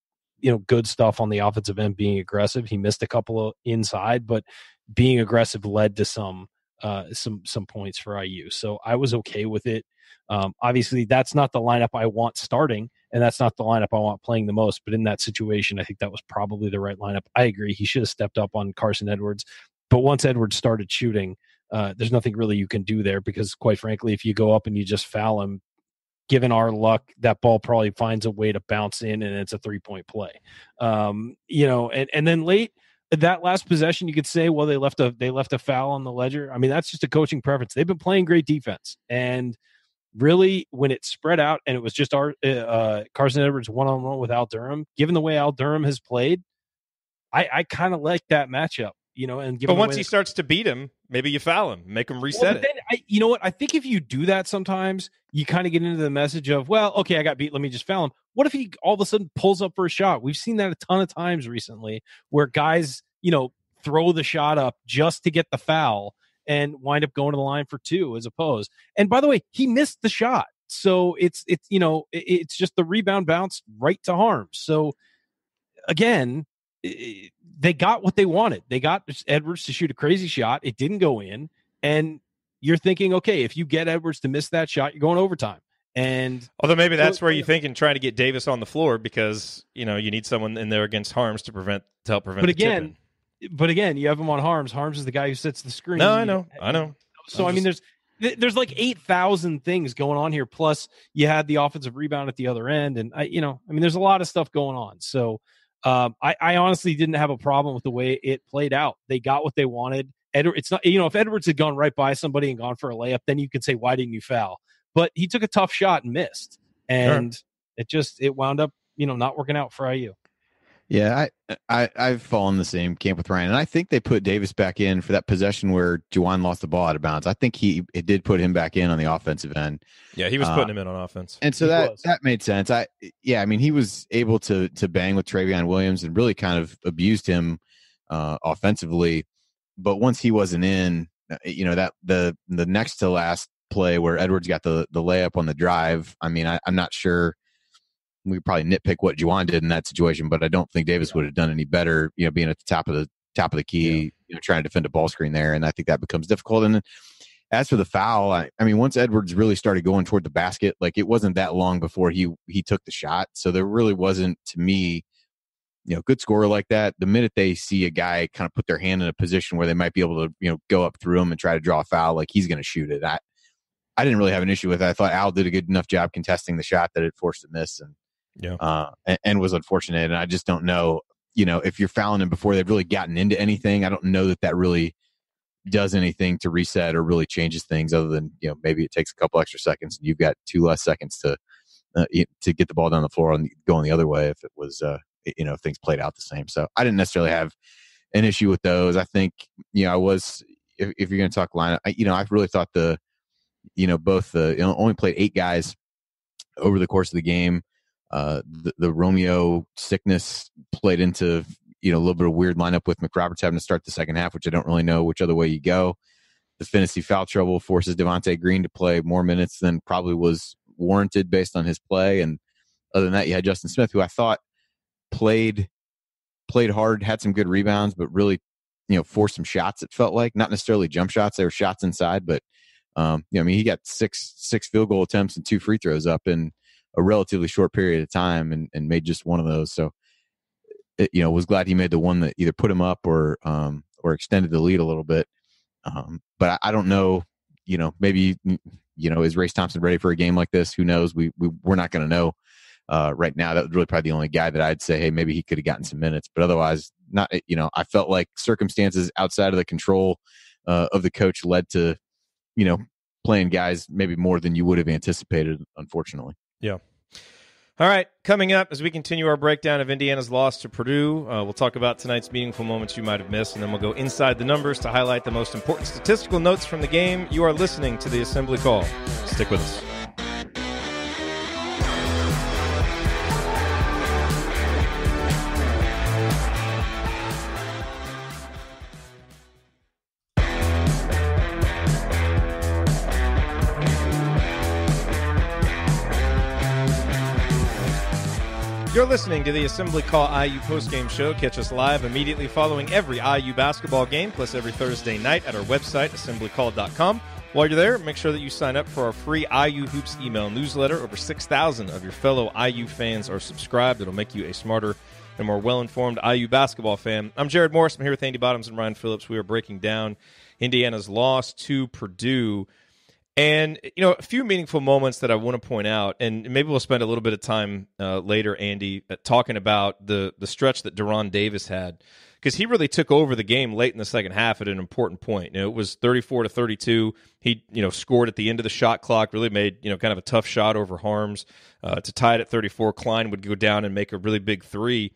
good stuff on the offensive end, being aggressive. He missed a couple of inside, but being aggressive led to some points for IU. So I was okay with it. Obviously, that's not the lineup I want starting, and that's not the lineup I want playing the most. But in that situation, I think that was probably the right lineup. I agree. He should have stepped up on Carsen Edwards. But once Edwards started shooting, there's nothing really you can do there, because, quite frankly, if you go up and you just foul him, given our luck, that ball probably finds a way to bounce in, and it's a 3-point play. And then late, that last possession, you could say, well, they left a foul on the ledger. I mean, that's just a coaching preference. They've been playing great defense, and really, when it spread out and it was just Carsen Edwards one-on-one with Al Durham, given the way Al Durham has played, I kind of like that matchup, and given but once he starts to beat him, maybe you foul him, make him reset it. Then, you know what? I think if you do that sometimes, you kind of get into the message of, well, okay, I got beat, let me just foul him. What if he all of a sudden pulls up for a shot? We've seen that a ton of times recently where guys, throw the shot up just to get the foul and wind up going to the line for two as opposed. And by the way, he missed the shot. So it's just the rebound bounced right to Harms. So again, they got what they wanted. They got Edwards to shoot a crazy shot. It didn't go in. And you're thinking, okay, if you get Edwards to miss that shot, you're going overtime. And although maybe that's where you're thinking trying to get Davis on the floor because, you need someone in there against Harms to help prevent the tip-in. But again, you have him on Harms. Harms is the guy who sets the screen. No, I know. So, there's like 8,000 things going on here. Plus, you had the offensive rebound at the other end. And, there's a lot of stuff going on. So, I honestly didn't have a problem with the way it played out. They got what they wanted. It's not, if Edwards had gone right by somebody and gone for a layup, then you could say, why didn't you foul? But he took a tough shot and missed. And it wound up, not working out for IU. Yeah, I've fallen in the same camp with Ryan, and I think they put Davis back in for that possession where Juwan lost the ball out of bounds. I think it did put him back in on the offensive end. Yeah, he was putting him in on offense, and so that made sense. He was able to bang with Travion Williams and really kind of abused him offensively. But once he wasn't in, that the next to last play where Edwards got the layup on the drive. I'm not sure. We could probably nitpick what Juwan did in that situation, but I don't think Davis would have done any better, being at the top of the key, trying to defend a ball screen there. And I think that becomes difficult. And as for the foul, once Edwards really started going toward the basket, like it wasn't that long before he took the shot. So there really wasn't, to me, good scorer like that. The minute they see a guy kind of put their hand in a position where they might be able to, go up through him and try to draw a foul, like he's going to shoot it. I didn't really have an issue with it. I thought Al did a good enough job contesting the shot that it forced a miss. And was unfortunate. And I just don't know, if you're fouling them before they've really gotten into anything, I don't know that really does anything to reset or really changes things other than, maybe it takes a couple extra seconds and you've got 2 less seconds to get the ball down the floor and going the other way if it was, if things played out the same. So I didn't necessarily have an issue with those. I think, I was, if you're going to talk lineup, I really thought only played 8 guys over the course of the game. The Romeo sickness played into, a little bit of weird lineup with McRoberts having to start the second half, which I don't really know which other way you go. The fantasy foul trouble forces Devontae Green to play more minutes than probably was warranted based on his play. And other than that, you had Justin Smith, who I thought played hard, had some good rebounds, but really, forced some shots. It felt like not necessarily jump shots. They were shots inside, but he got six field goal attempts and 2 free throws up in a relatively short period of time and made just one of those. So, was glad he made the one that either put him up or extended the lead a little bit. But I don't know, maybe, is Race Thompson ready for a game like this? Who knows? We're not going to know right now. That was really probably the only guy that I'd say, hey, maybe he could have gotten some minutes, but otherwise not, I felt like circumstances outside of the control of the coach led to, playing guys maybe more than you would have anticipated, unfortunately. Yeah. All right. Coming up, as we continue our breakdown of Indiana's loss to Purdue, we'll talk about tonight's meaningful moments you might have missed, and then we'll go inside the numbers to highlight the most important statistical notes from the game. You are listening to the Assembly Call. Stick with us. You're listening to the Assembly Call IU postgame show. Catch us live immediately following every IU basketball game, plus every Thursday night at our website, assemblycall.com. While you're there, make sure that you sign up for our free IU Hoops email newsletter. Over 6,000 of your fellow IU fans are subscribed. It'll make you a smarter and more well-informed IU basketball fan. I'm Jerod Morris. I'm here with Andy Bottoms and Ryan Phillips. We are breaking down Indiana's loss to Purdue. And, a few meaningful moments that I want to point out, and maybe we'll spend a little bit of time later, Andy, talking about the stretch that Deron Davis had. because he really took over the game late in the second half at an important point. It was 34-32. He, scored at the end of the shot clock, really made, kind of a tough shot over Harms to tie it at 34. Klein would go down and make a really big three.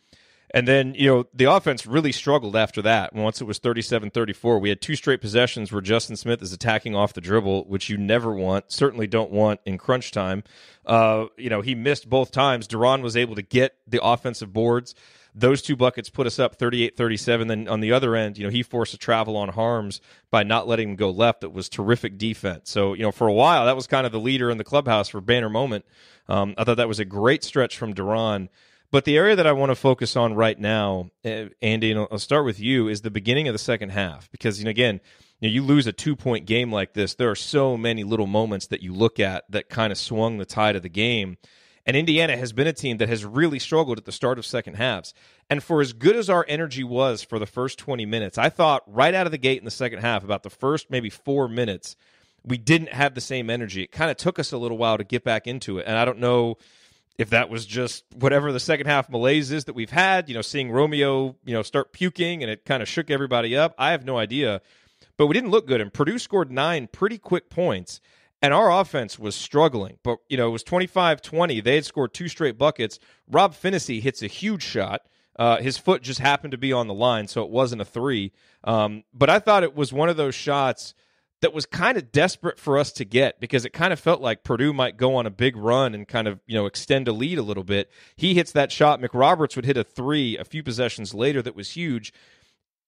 And then, the offense really struggled after that. Once it was 37-34, we had 2 straight possessions where Justin Smith is attacking off the dribble, which you never want, certainly don't want in crunch time. He missed both times. Durham was able to get the offensive boards. Those 2 buckets put us up 38-37. Then on the other end, he forced a travel on Harms by not letting him go left. That was terrific defense. So, for a while, that was kind of the leader in the clubhouse for Banner Moment. I thought that was a great stretch from Durham. But the area that I want to focus on right now, Andy, and I'll start with you, is the beginning of the second half. Because, again, you lose a 2-point game like this, there are so many little moments that you look at that kind of swung the tide of the game. And Indiana has been a team that has really struggled at the start of second halves. And for as good as our energy was for the first 20 minutes, I thought right out of the gate in the second half, about the first maybe 4 minutes, we didn't have the same energy. It kind of took us a little while to get back into it. And I don't know if that was just whatever the second half malaise is that we've had, seeing Romeo, start puking and it kind of shook everybody up. I have no idea. But we didn't look good. And Purdue scored 9 pretty quick points. And our offense was struggling. But, it was 25-20. They had scored 2 straight buckets. Rob Finney hits a huge shot. His foot just happened to be on the line, so it wasn't a 3. But I thought it was one of those shots that was kind of desperate for us to get, because it kind of felt like Purdue might go on a big run and kind of, extend a lead a little bit. He hits that shot. McRoberts would hit a 3 a few possessions later that was huge.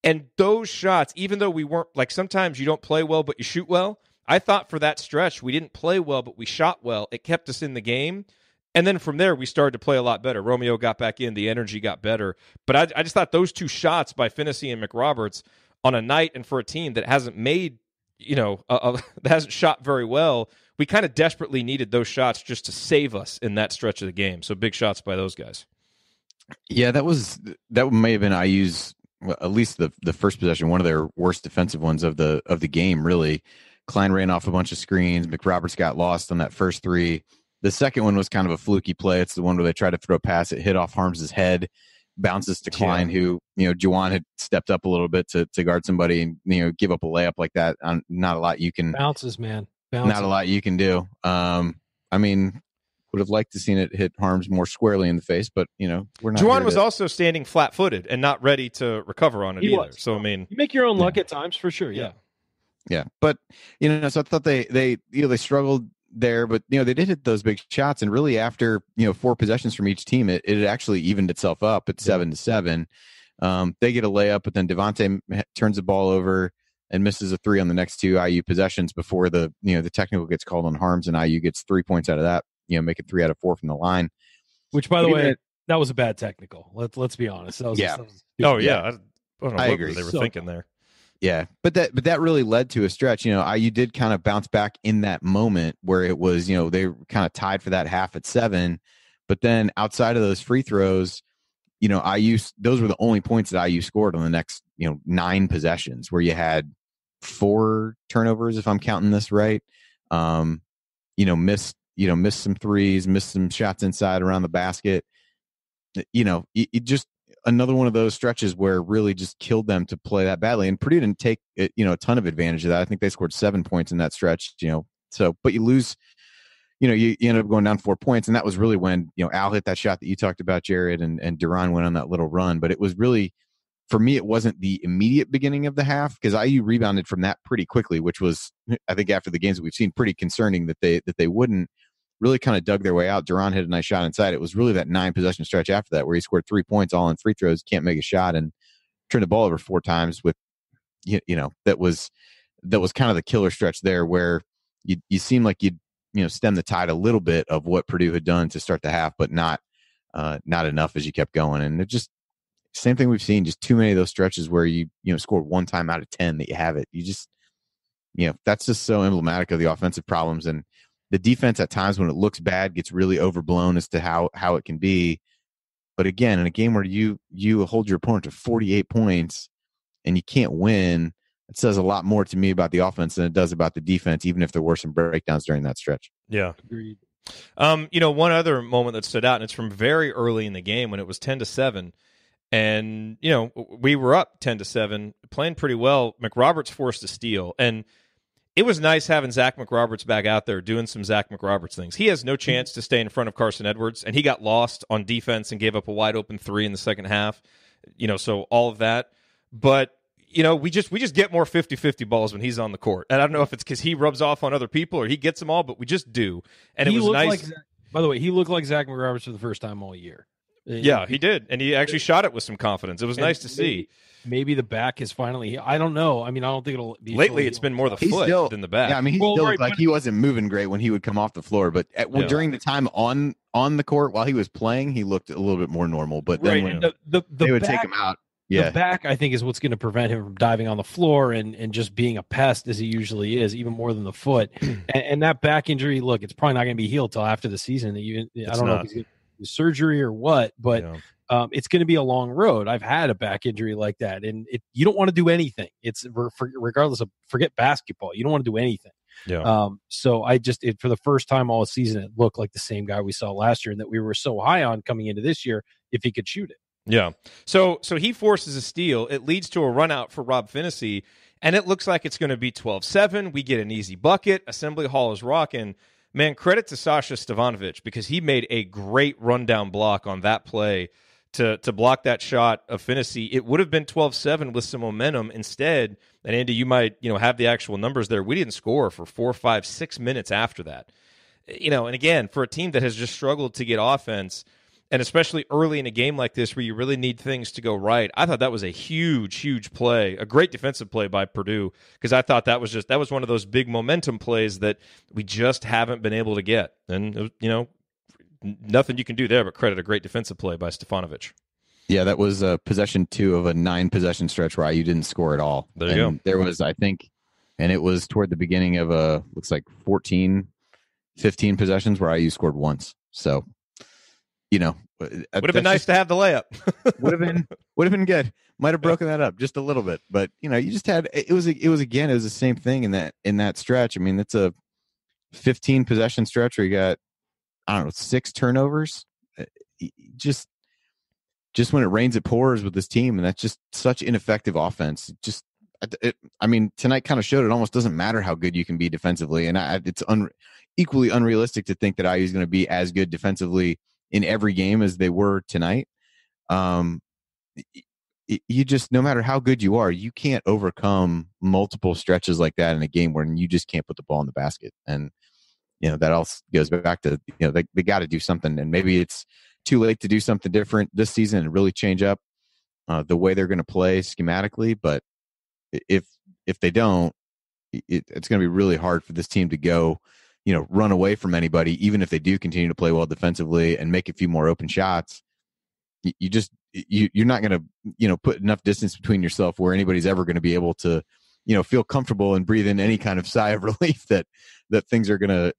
And those shots, even though we weren't, like, sometimes you don't play well, but you shoot well. I thought for that stretch, we didn't play well, but we shot well. It kept us in the game. And then from there, we started to play a lot better. Romeo got back in. The energy got better. But I just thought those 2 shots by Finney and McRoberts on a night and for a team that hasn't made, that hasn't shot very well, we kind of desperately needed those shots just to save us in that stretch of the game. So big shots by those guys. Yeah, that may have been IU's, well, at least the first possession, one of their worst defensive ones of the game, really. Klein ran off a bunch of screens. McRoberts got lost on that first 3. The second one was kind of a fluky play. It's the one where they tried to throw a pass. It hit off Harms' head, bounces to Klein, who, Juwan had stepped up a little bit to guard somebody and, give up a layup like that. Not a lot you can. Bounces, man. Not a lot you can do. Would have liked to seen it hit Harms more squarely in the face, but, we're not. Juwan was also standing flat-footed and not ready to recover on it either. Was. So, you make your own luck at times for sure. Yeah. Yeah, but so I thought they struggled there, but they did hit those big shots, and really after 4 possessions from each team, it actually evened itself up at 7-7. They get a layup, but then Devontae turns the ball over and misses a 3 on the next 2 IU possessions before the technical gets called on Harms, and IU gets 3 points out of that. Make it 3 out of 4 from the line. Which, by the way, that was a bad technical. Let's be honest. That was yeah. I don't know what agree. They were thinking there. Yeah, but that really led to a stretch. IU did kind of bounce back in that moment where it was, they were kind of tied for that half at 7. But then outside of those free throws, IU, those were the only points that IU scored on the next, 9 possessions, where you had 4 turnovers, if I'm counting this right. Missed some threes, missed some shots inside around the basket. It just another one of those stretches where it really just killed them to play that badly. And Purdue didn't take a ton of advantage of that. I think they scored 7 points in that stretch, but you lose, you end up going down 4 points. And that was really when, Al hit that shot that you talked about, Jerod, and Durham went on that little run. But it was really, for me, it wasn't the immediate beginning of the half, because IU rebounded from that pretty quickly, which was, I think after the games that we've seen, pretty concerning that they wouldn't. Really kind of dug their way out. Durham hit a nice shot inside. It was really that 9 possession stretch after that where he scored 3 points all in free throws, can't make a shot, and turned the ball over 4 times with, that was kind of the killer stretch there where you seem like you'd, stem the tide a little bit of what Purdue had done to start the half, but not enough as you kept going. And it just, same thing we've seen, just too many of those stretches where you scored 1 time out of 10 that you have it. You just, that's just so emblematic of the offensive problems. And the defense at times when it looks bad gets really overblown as to how it can be. But again, in a game where you hold your opponent to 48 points and you can't win, it says a lot more to me about the offense than it does about the defense, even if there were some breakdowns during that stretch. Yeah. Agreed. One other moment that stood out, and it's from very early in the game when it was 10-7. And, we were up 10-7, playing pretty well. McRoberts forced a steal. And it was nice having Zach McRoberts back out there doing some Zach McRoberts things. He has no chance to stay in front of Carsen Edwards, and he got lost on defense and gave up a wide open 3 in the second half. So all of that. But, we just get more 50-50 balls when he's on the court. And I don't know if it's because he rubs off on other people or he gets them all, but we just do. And it was nice. By the way, he looked like Zach McRoberts for the first time all year. Yeah, he did. And he actually shot it with some confidence. It was nice to see. Maybe the back is finally. I don't know. I mean, I don't think it'll be. Lately, it's been more the foot than the back. Yeah, I mean, he still looked like he wasn't moving great when he would come off the floor. But during the time on the court while he was playing, he looked a little bit more normal. But then when they would take him out. Yeah. The back, I think, is what's going to prevent him from diving on the floor and just being a pest as he usually is, even more than the foot. and that back injury, look, it's probably not going to be healed till after the season. I don't know if he's going to do surgery or what, but it's going to be a long road. I've had a back injury like that, and you don't want to do anything. It's regardless of forget basketball, you don't want to do anything. Yeah. So for the first time all season, it looked like the same guy we saw last year, and that we were so high on coming into this year if he could shoot it. Yeah. So he forces a steal. It leads to a run out for Rob Finney, and it looks like it's going to be 12-7. We get an easy bucket. Assembly Hall is rocking. Man, credit to Sasha Stevanovic because he made a great rundown block on that play to block that shot of Finney. It would have been 12-7 with some momentum. Instead, and Andy, you might have the actual numbers there. We didn't score for 4, 5, 6 minutes after that. And again, for a team that has just struggled to get offense, and especially early in a game like this where you really need things to go right, I thought that was a huge, huge play, a great defensive play by Purdue, because I thought that was one of those big momentum plays that we just haven't been able to get. And, nothing you can do there but credit a great defensive play by Stefanovic. Yeah, that was possession 2 of a 9-possession stretch where IU didn't score at all. There you go. There was, I think, and it was toward the beginning of looks like 14, 15 possessions where IU scored once. So, would have been nice to have the layup. would have been good. Might have broken that up just a little bit, but you just had it was the same thing in that stretch. I mean, it's a 15 possession stretch where you got 6 turnovers. Just when it rains, it pours with this team, and that's just such ineffective offense. Tonight kind of showed it almost doesn't matter how good you can be defensively, and it's equally unrealistic to think that IU is going to be as good defensively in every game as they were tonight. You just, no matter how good you are, you can't overcome multiple stretches like that in a game where you just can't put the ball in the basket. And, that also goes back to, they got to do something, and maybe it's too late to do something different this season and really change up the way they're going to play schematically. But if they don't, it's going to be really hard for this team to go, run away from anybody, even if they do continue to play well defensively and make a few more open shots. You're not going to, put enough distance between yourself where anybody's ever going to be able to, feel comfortable and breathe in any kind of sigh of relief that things are going to,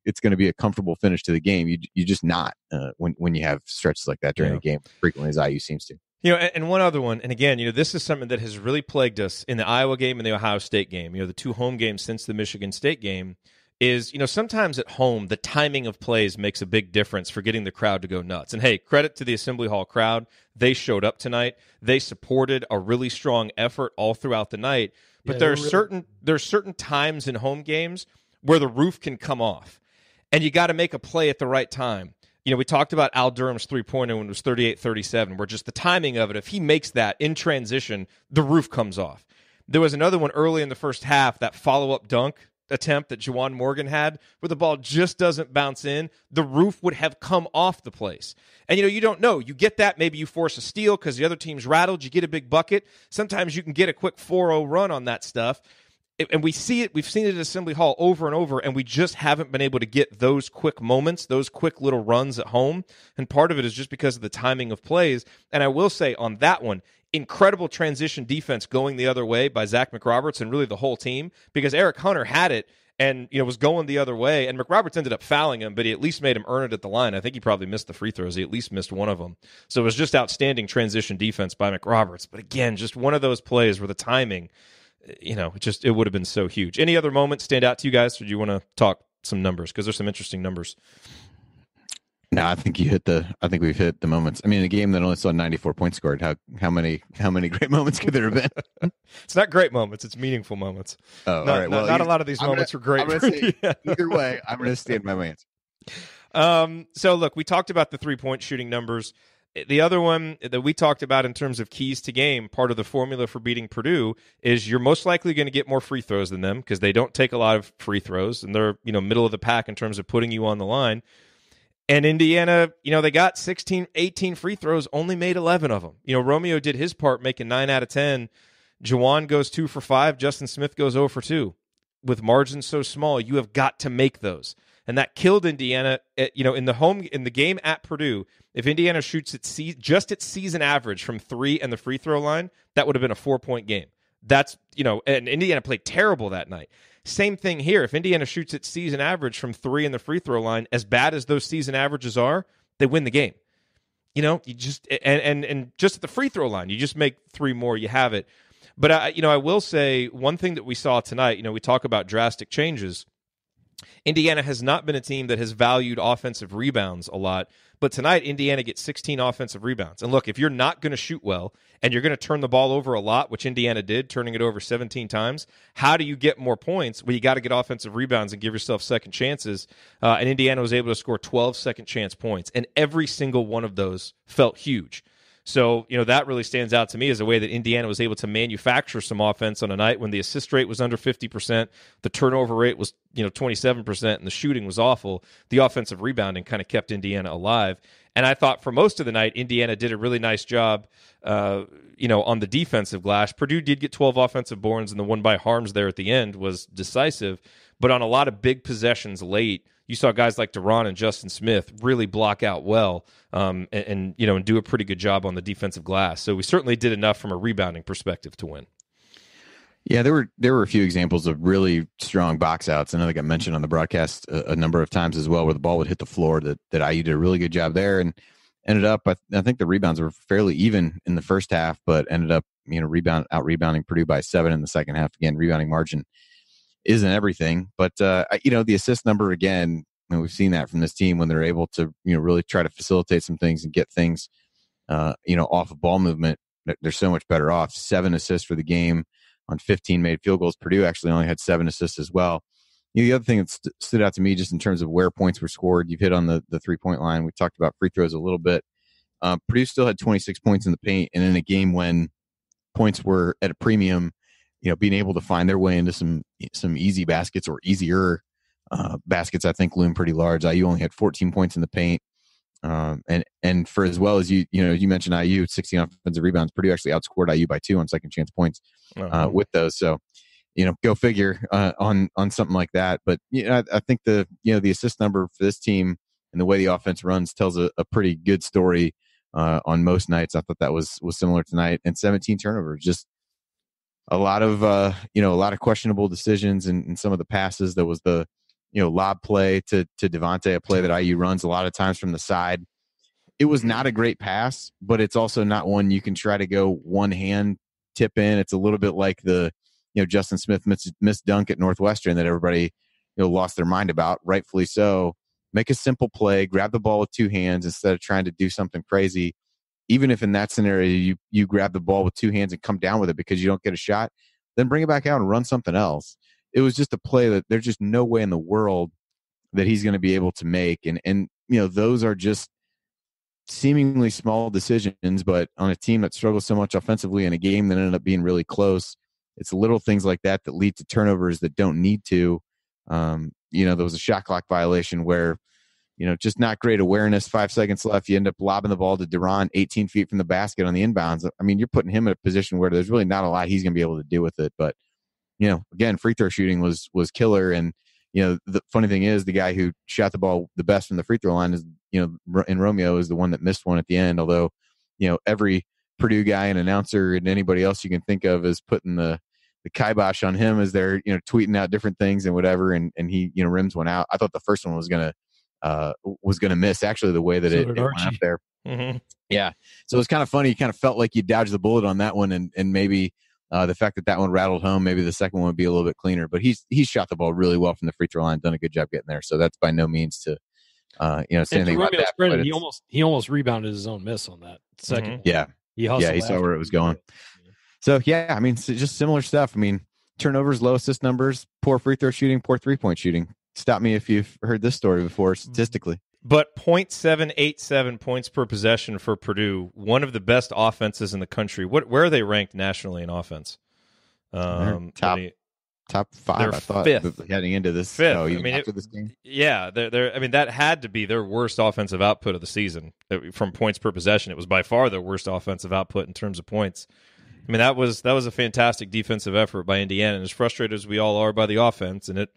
it's going to be a comfortable finish to the game. You just not when you have stretches like that during the game, frequently as IU seems to. And one other one, and again, this is something that has really plagued us in the Iowa game and the Ohio State game, the 2 home games since the Michigan State game, is, sometimes at home, the timing of plays makes a big difference for getting the crowd to go nuts. And hey, credit to the Assembly Hall crowd. They showed up tonight. They supported a really strong effort all throughout the night. But there are certain times in home games where the roof can come off, and you got to make a play at the right time. We talked about Al Durham's 3-pointer when it was 38-37, where just the timing of it, if he makes that in transition, the roof comes off. There was another one early in the first half, that follow-up dunk attempt that Juwan Morgan had, where the ball just doesn't bounce in, the roof would have come off the place. And, you don't know. You get that, maybe you force a steal because the other team's rattled, you get a big bucket. Sometimes you can get a quick 4-0 run on that stuff. And we've seen it at Assembly Hall over and over, and we just haven't been able to get those quick moments, those quick little runs at home. And part of it is just because of the timing of plays. And I will say on that one, incredible transition defense going the other way by Zach McRoberts and really the whole team, because Eric Hunter had it and was going the other way, and McRoberts ended up fouling him, but he at least made him earn it at the line. I think he probably missed the free throws. He at least missed one of them. So it was just outstanding transition defense by McRoberts. But again, just one of those plays where the timing, it would have been so huge. Any other moments stand out to you guys, or do you want to talk some numbers? Because there's some interesting numbers. No, I think we've hit the moments. I mean, a game that only saw 94 points scored. How many great moments could there have been? It's not great moments. It's meaningful moments. Oh, all right. Well, not a lot of these moments were great. I'm going to say either way. I'm going to stand by my answer. So look, we talked about the 3-point shooting numbers. The other one that we talked about in terms of keys to game, part of the formula for beating Purdue is you're most likely going to get more free throws than them because they don't take a lot of free throws and they're, middle of the pack in terms of putting you on the line. And Indiana, they got 16, 18 free throws, only made 11 of them. Romeo did his part, making 9 out of 10. Juwan goes 2 for 5. Justin Smith goes 0 for 2. With margins so small, you have got to make those. And that killed Indiana, in the game at Purdue. If Indiana shoots just its season average from 3 and the free throw line, that would have been a 4-point game. That's, and Indiana played terrible that night. Same thing here. If Indiana shoots its season average from 3 in the free throw line, as bad as those season averages are, they win the game. You just and just at the free throw line, you just make 3 more, you have it. But I will say one thing that we saw tonight. We talk about drastic changes. Indiana has not been a team that has valued offensive rebounds a lot, but tonight Indiana gets 16 offensive rebounds. And look, if you're not going to shoot well and you're going to turn the ball over a lot, which Indiana did, turning it over 17 times, how do you get more points? Well, you got to get offensive rebounds and give yourself second chances. And Indiana was able to score 12 second chance points, and every single one of those felt huge. So, that really stands out to me as a way that Indiana was able to manufacture some offense on a night when the assist rate was under 50%, the turnover rate was, 27%, and the shooting was awful. The offensive rebounding kind of kept Indiana alive. And I thought for most of the night, Indiana did a really nice job, on the defensive glass. Purdue did get 12 offensive boards, and the one by Harms there at the end was decisive. But on a lot of big possessions late, you saw guys like Durham and Justin Smith really block out well, and do a pretty good job on the defensive glass. So we certainly did enough from a rebounding perspective to win. Yeah, there were a few examples of really strong box outs. I know they got mentioned on the broadcast a number of times as well, where the ball would hit the floor. That IU did a really good job there, and ended up. I think the rebounds were fairly even in the first half, but ended up out rebounding Purdue by 7 in the second half. Again, rebounding margin isn't everything, but the assist number again, we've seen that from this team when they're able to really try to facilitate some things and get things off of ball movement. They're so much better off. 7 assists for the game on 15 made field goals. Purdue actually only had 7 assists as well. The other thing that stood out to me just in terms of where points were scored, you've hit on the 3-point line. We talked about free throws a little bit. Purdue still had 26 points in the paint, and in a game when points were at a premium, being able to find their way into some easy baskets or easier baskets, I think loomed pretty large. IU only had 14 points in the paint, and for as well as you mentioned IU 16 offensive rebounds. Purdue actually outscored IU by 2 on second chance points with those. So go figure on something like that. But I think the assist number for this team and the way the offense runs tells a pretty good story on most nights. I thought that was similar tonight. And 17 turnovers, just a lot of questionable decisions and some of the passes. There was the lob play to Devontae, a play that IU runs a lot of times from the side. It was not a great pass, but it's also not one you can try to go one hand tip in. It's a little bit like the Justin Smith missed dunk at Northwestern that everybody lost their mind about, rightfully so. Make a simple play, grab the ball with 2 hands instead of trying to do something crazy. Even if in that scenario you grab the ball with 2 hands and come down with it because you don't get a shot, then bring it back out and run something else. It was just a play that there's just no way in the world that he's going to be able to make. And those are just seemingly small decisions, but on a team that struggles so much offensively in a game that ended up being really close, it's little things like that lead to turnovers that don't need to. There was a shot clock violation where, just not great awareness, 5 seconds left. You end up lobbing the ball to Durham 18 feet from the basket on the inbounds. I mean, you're putting him in a position where there's really not a lot he's going to be able to do with it. But, again, free throw shooting was killer. And, the funny thing is the guy who shot the ball the best from the free throw line is, and Romeo is the one that missed one at the end. Although, every Purdue guy and announcer and anybody else you can think of is putting the kibosh on him as they're, tweeting out different things and whatever. And he, rims one out. I thought the first one was going to miss, actually, the way that it went up there. Mm-hmm. Yeah. So it was kind of funny. You kind of felt like you dodged the bullet on that one. And maybe the fact that one rattled home, maybe the second one would be a little bit cleaner. But he's shot the ball really well from the free throw line, done a good job getting there. So that's by no means to Saying anything about that. Credit, he almost rebounded his own miss on that second. Mm-hmm. Yeah. He saw where it was going. So, just similar stuff. I mean, turnovers, low assist numbers, poor free throw shooting, poor three-point shooting. Stop me if you've heard this story before statistically. But 0.787 points per possession for Purdue, one of the best offenses in the country. Where are they ranked nationally in offense? Top five, I thought, fifth. Heading into this. Fifth. After this game? Yeah, that had to be their worst offensive output of the season from points per possession. It was by far their worst offensive output in terms of points. I mean, that was a fantastic defensive effort by Indiana, and as frustrated as we all are by the offense, and it,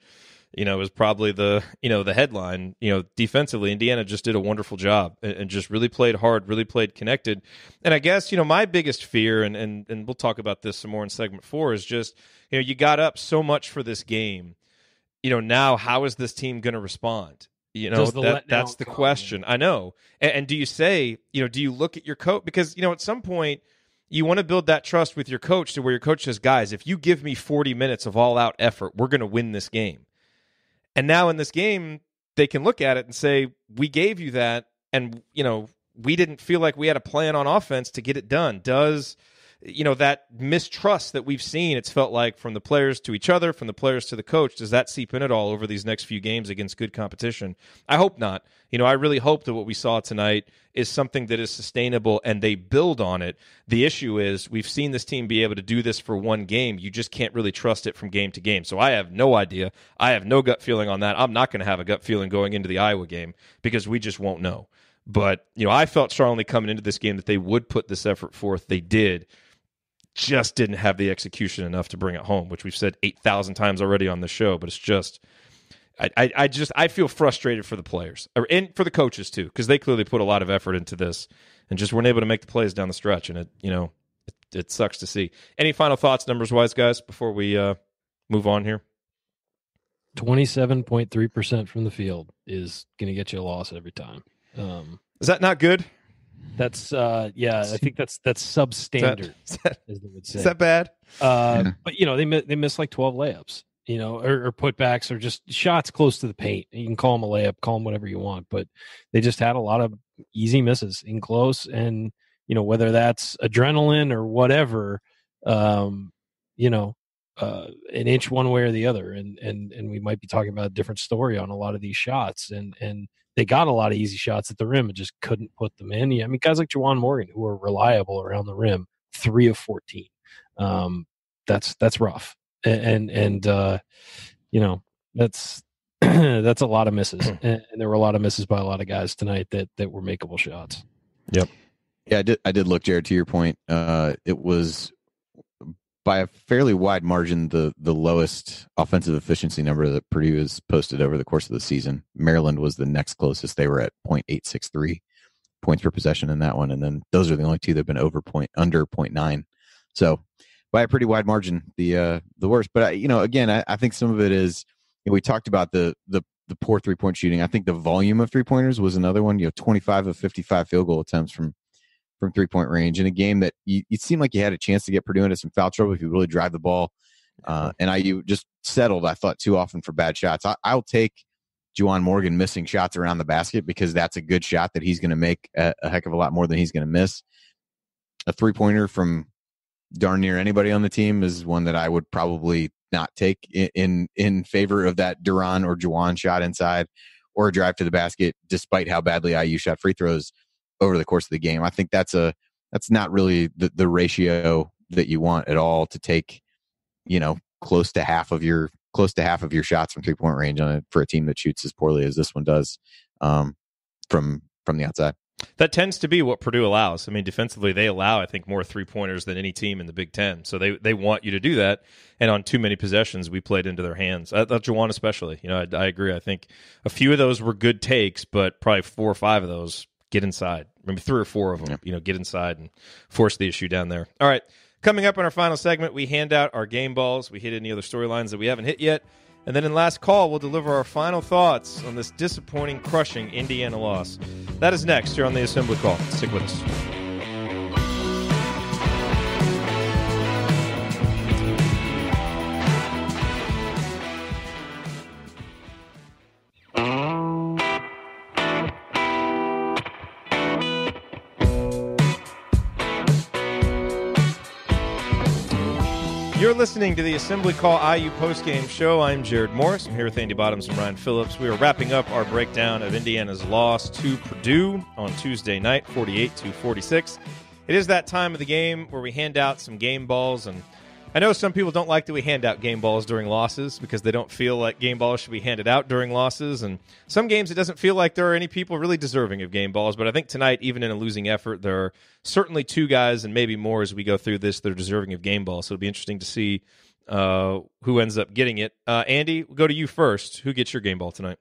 was probably the headline. Defensively, Indiana just did a wonderful job and just really played hard, really played connected. And I guess my biggest fear, and we'll talk about this some more in segment 4, is just you got up so much for this game. Now how is this team going to respond? That's the question. I know. And do you say, do you look at your coach? Because, at some point, you want to build that trust with your coach to where your coach says, guys, if you give me 40 minutes of all-out effort, we're going to win this game. And now in this game, they can look at it and say, we gave you that, and, we didn't feel like we had a plan on offense to get it done. Does that mistrust that we've seen, it's felt like from the players to each other, from the players to the coach, does that seep in at all over these next few games against good competition? I hope not. I really hope that what we saw tonight is something that is sustainable and they build on it. The issue is we've seen this team be able to do this for one game. You just can't really trust it from game to game. So I have no idea. I have no gut feeling on that. I'm not going to have a gut feeling going into the Iowa game because we just won't know. But, I felt strongly coming into this game that they would put this effort forth. They did. Just didn't have the execution enough to bring it home, which we've said 8,000 times already on the show. But it's just, I feel frustrated for the players and for the coaches too, because they clearly put a lot of effort into this and just weren't able to make the plays down the stretch. And it sucks to see. Any final thoughts, numbers wise, guys, before we move on here? 27.3% from the field is going to get you a loss every time. Is that not good? That's I think that's substandard. As they would say. Is that bad? But they miss like 12 layups, or putbacks or just shots close to the paint. You can call them a layup, call them whatever you want, but they just had a lot of easy misses in close, and whether that's adrenaline or whatever, an inch one way or the other, and we might be talking about a different story on a lot of these shots, and they got a lot of easy shots at the rim and just couldn't put them in. Yeah, I mean, guys like Juwan Morgan, who are reliable around the rim, 3 of 14. That's rough. And that's that's a lot of misses. And there were a lot of misses by a lot of guys tonight that were makeable shots. Yep. Yeah, I did look, Jerod, to your point. It was by a fairly wide margin the lowest offensive efficiency number that Purdue has posted over the course of the season. Maryland was the next closest. They were at 0.863 points per possession in that one, and then those are the only two that have been under 0.9. So by a pretty wide margin, the worst. But again, I think some of it is, we talked about the poor 3-point shooting. I think the volume of 3-pointers was another one. 25 of 55 field goal attempts from 3-point range in a game that it seemed like you had a chance to get Purdue into some foul trouble if you really drive the ball. And IU just settled, I thought, too often for bad shots. I'll take Juwan Morgan missing shots around the basket because that's a good shot that he's going to make a heck of a lot more than he's going to miss. A 3-pointer from darn near anybody on the team is one that I would probably not take in favor of that Durham or Juwan shot inside or a drive to the basket, despite how badly IU shot free throws over the course of the game. I think that's not really the ratio that you want at all to take, close to half of your shots from 3-point range for a team that shoots as poorly as this one does from the outside. That tends to be what Purdue allows. I mean, defensively, they allow, I think, more 3-pointers than any team in the Big Ten. So they want you to do that. And on too many possessions, we played into their hands. I thought Juwan especially. I agree. I think a few of those were good takes, but probably 4 or 5 of those get inside. Maybe 3 or 4 of them, get inside and force the issue down there. All right. Coming up in our final segment, we hand out our game balls. We hit any other storylines that we haven't hit yet. And then in last call, we'll deliver our final thoughts on this disappointing, crushing Indiana loss. That is next here on the Assembly Call. Stick with us. You're listening to the Assembly Call IU Postgame Show. I'm Jerod Morris. I'm here with Andy Bottoms and Ryan Phillips. We are wrapping up our breakdown of Indiana's loss to Purdue on Tuesday night, 48-46. It is that time of the game where we hand out some game balls, and I know some people don't like that we hand out game balls during losses because they don't feel like game balls should be handed out during losses, and some games it doesn't feel like there are any people really deserving of game balls, but I think tonight, even in a losing effort, there are certainly two guys and maybe more as we go through this that are deserving of game balls, so it'll be interesting to see who ends up getting it. Andy, we'll go to you first. Who gets your game ball tonight?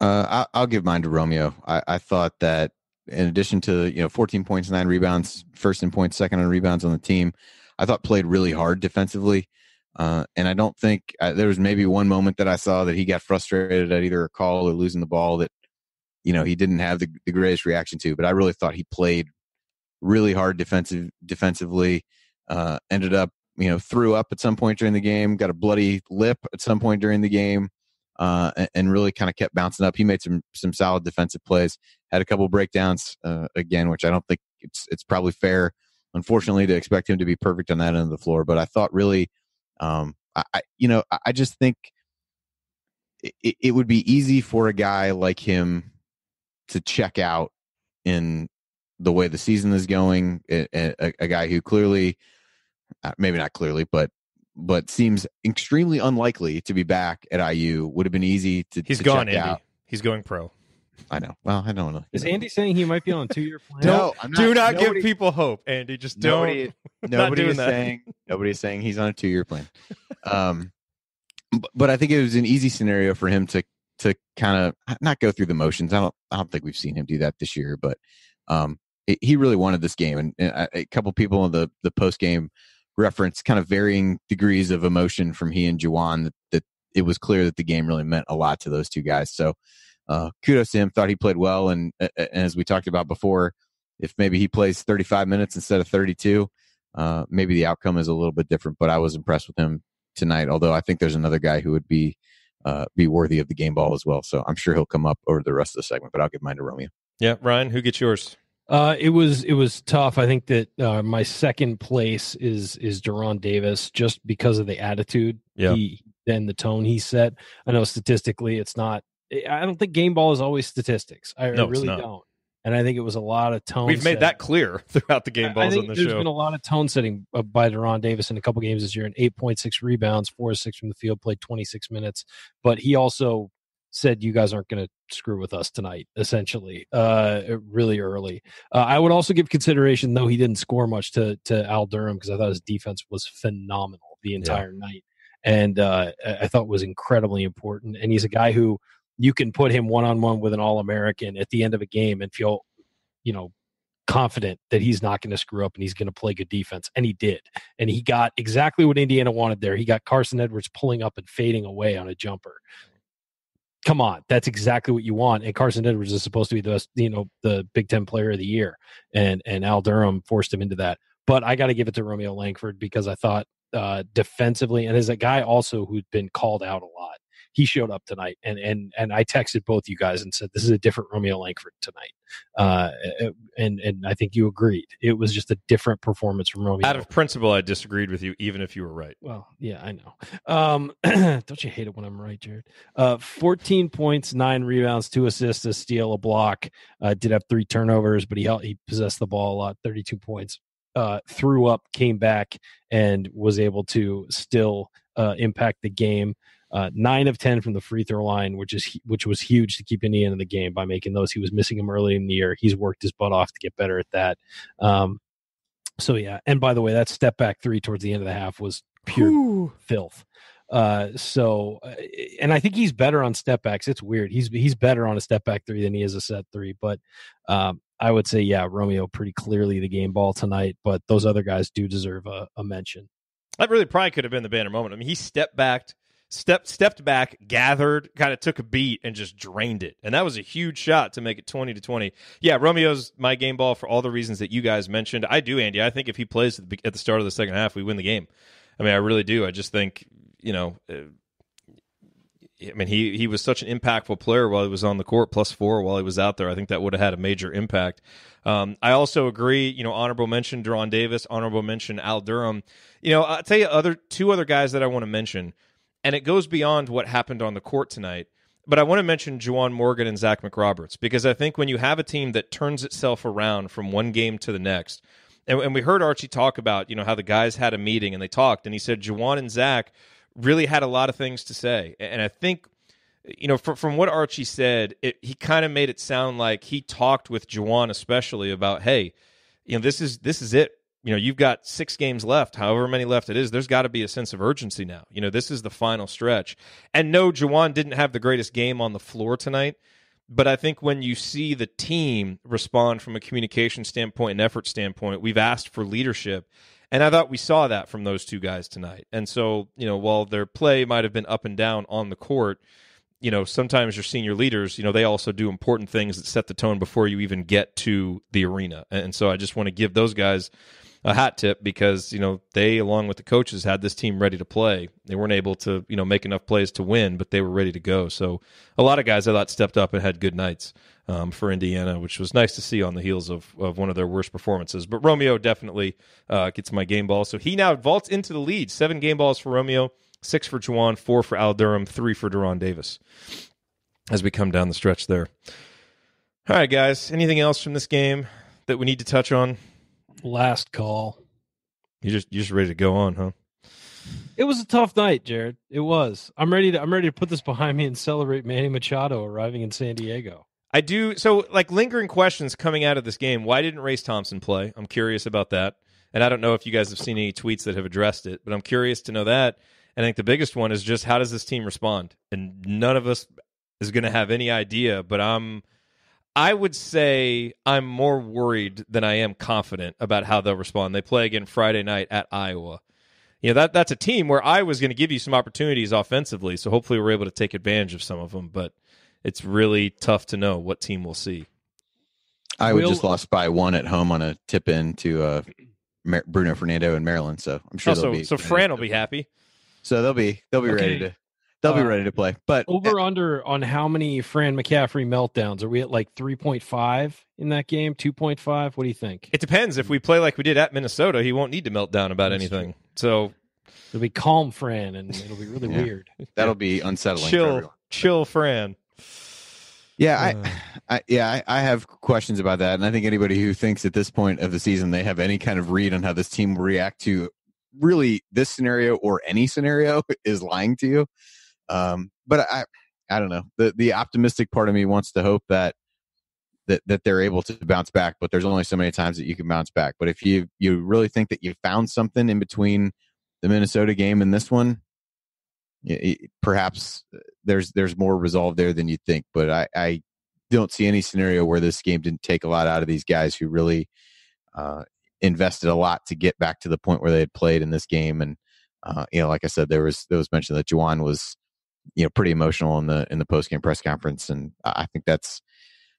I'll give mine to Romeo. I thought that in addition to 14 points, 9 rebounds, first in points, second in rebounds on the team, I thought played really hard defensively. And I don't think there was maybe one moment that I saw that he got frustrated at either a call or losing the ball that, he didn't have the greatest reaction to, but I really thought he played really hard defensively, ended up, threw up at some point during the game, got a bloody lip at some point during the game, and really kind of kept bouncing up. He made some solid defensive plays, had a couple breakdowns, again, which I don't think it's probably fair, unfortunately, to expect him to be perfect on that end of the floor. But I thought really, I just think it would be easy for a guy like him to check out in the way the season is going. A guy who clearly, maybe not clearly, but seems extremely unlikely to be back at IU. Would have been easy to He's to gone, check Andy. out. He's going pro. I know. Well, I don't know. Is Andy saying he might be on a 2-year plan? No, I'm not. Do not give people hope, Andy. Just don't. Nobody doing is that. saying he's on a 2-year plan. But I think it was an easy scenario for him to kind of not go through the motions. I don't think we've seen him do that this year, but he really wanted this game, and a couple people in the post game reference kind of varying degrees of emotion from he and Juwan that it was clear that the game really meant a lot to those two guys. So kudos to him. Thought he played well, and as we talked about before, if maybe he plays 35 minutes instead of 32, maybe the outcome is a little bit different. But I was impressed with him tonight, although I think there's another guy who would be worthy of the game ball as well. So I'm sure he'll come up over the rest of the segment, but I'll give mine to Romeo. Yeah, Ryan, who gets yours? It was tough. I think that my second place is Deron Davis, just because of the attitude and the tone he set. I know statistically it's not. I don't think game ball is always statistics. I really don't. And I think it was a lot of tone. We've made that clear throughout the game balls on the show. There's been a lot of tone setting by Deron Davis in a couple games this year, and 8.6 rebounds, 4-6 from the field, played 26 minutes. But he also said, "You guys aren't going to screw with us tonight," essentially, really early. I would also give consideration, though he didn't score much, to Al Durham, because I thought his defense was phenomenal the entire night. And I thought was incredibly important. And he's a guy who you can put him one-on-one with an All-American at the end of a game and feel, confident that he's not going to screw up and he's going to play good defense. And he did. And he got exactly what Indiana wanted there. He got Carsen Edwards pulling up and fading away on a jumper. Come on, that's exactly what you want. And Carsen Edwards is supposed to be the best, the Big Ten Player of the Year, and Al Durham forced him into that. But I got to give it to Romeo Langford, because I thought defensively, and as a guy also who'd been called out a lot, he showed up tonight. And I texted both you guys and said, this is a different Romeo Langford tonight. And I think you agreed. It was just a different performance from Romeo. Out of principle, I disagreed with you, even if you were right. Well, yeah, I know. Don't you hate it when I'm right, Jerod? 14 points, 9 rebounds, 2 assists, a steal, a block. Did have 3 turnovers, but he possessed the ball a lot, 32 points. Threw up, came back, and was able to still impact the game. 9 of 10 from the free throw line, which was huge to keep Indiana in the game by making those. He was missing them early in the year. He's worked his butt off to get better at that. So yeah. And by the way, that step back 3 towards the end of the half was pure filth. And I think he's better on step backs. It's weird. He's better on a step back 3 than he is a set 3. But I would say, Romeo pretty clearly the game ball tonight. But those other guys do deserve a mention. That really probably could have been the banner moment. I mean, he stepped back, gathered, kind of took a beat, and just drained it. And that was a huge shot to make it 20-20. Yeah, Romeo's my game ball for all the reasons that you guys mentioned. I do, Andy. I think if he plays at the start of the second half, we win the game. I mean, I really do. I just think, I mean, he was such an impactful player while he was on the court, +4 while he was out there. I think that would have had a major impact. I also agree, honorable mention Deron Davis, honorable mention Al Durham. I'll tell you two other guys that I want to mention, and it goes beyond what happened on the court tonight. But I want to mention Juwan Morgan and Zach McRoberts, because I think when you have a team that turns itself around from one game to the next, and we heard Archie talk about, how the guys had a meeting and they talked, and he said Juwan and Zach really had a lot of things to say. And I think, from what Archie said, he kind of made it sound like he talked with Juwan especially about, hey, this is it. You've got 6 games left, however many left it is. There's got to be a sense of urgency now. This is the final stretch. And no, Juwan didn't have the greatest game on the floor tonight, but I think when you see the team respond from a communication standpoint and effort standpoint, we've asked for leadership. And I thought we saw that from those two guys tonight. And so, while their play might have been up and down on the court, sometimes your senior leaders, they also do important things that set the tone before you even get to the arena. And so I just want to give those guys a hat tip, because, they, along with the coaches, had this team ready to play. They weren't able to, make enough plays to win, but they were ready to go. So a lot of guys I thought stepped up and had good nights for Indiana, which was nice to see on the heels of one of their worst performances. But Romeo definitely gets my game ball. So he now vaults into the lead. 7 game balls for Romeo, 6 for Juwan, 4 for Al Durham, 3 for Deron Davis as we come down the stretch there. All right, guys, anything else from this game that we need to touch on? Last call. You just ready to go on, huh? It was a tough night, Jerod. It was. I'm ready to put this behind me and celebrate Manny Machado arriving in San Diego. I do. So, lingering questions coming out of this game. Why didn't Race Thompson play? I'm curious about that. And I don't know if you guys have seen any tweets that have addressed it, but I'm curious to know that. And I think the biggest one is just, how does this team respond? And none of us is going to have any idea, but I would say I'm more worried than I am confident about how they'll respond. They play again Friday night at Iowa. That's a team where Iowa's going to give you some opportunities offensively, so hopefully we're able to take advantage of some of them, but it's really tough to know what team we'll see. Iowa just lost by 1 at home on a tip-in to Bruno Fernando in Maryland, so I'm sure they'll be. So Fran will be happy. So they'll be ready to. They'll be ready to play. But under on how many Fran McCaffrey meltdowns? Are we at 3.5 in that game? 2.5? What do you think? It depends. If we play like we did at Minnesota, he won't need to melt down about anything. True. So it'll be calm Fran, and it'll be really weird. That'll be unsettling. Chill Fran. Yeah, I have questions about that, and I think anybody who thinks at this point of the season they have any kind of read on how this team will react to really this scenario or any scenario is lying to you. But I don't know. The optimistic part of me wants to hope that they're able to bounce back, but there's only so many times that you can bounce back. But if you really think that you found something in between the Minnesota game and this one, perhaps there's more resolve there than you think. But I don't see any scenario where this game didn't take a lot out of these guys who really invested a lot to get back to the point where they had played in this game. And like I said, there was mention that Juwan was pretty emotional in the post-game press conference, and I think that's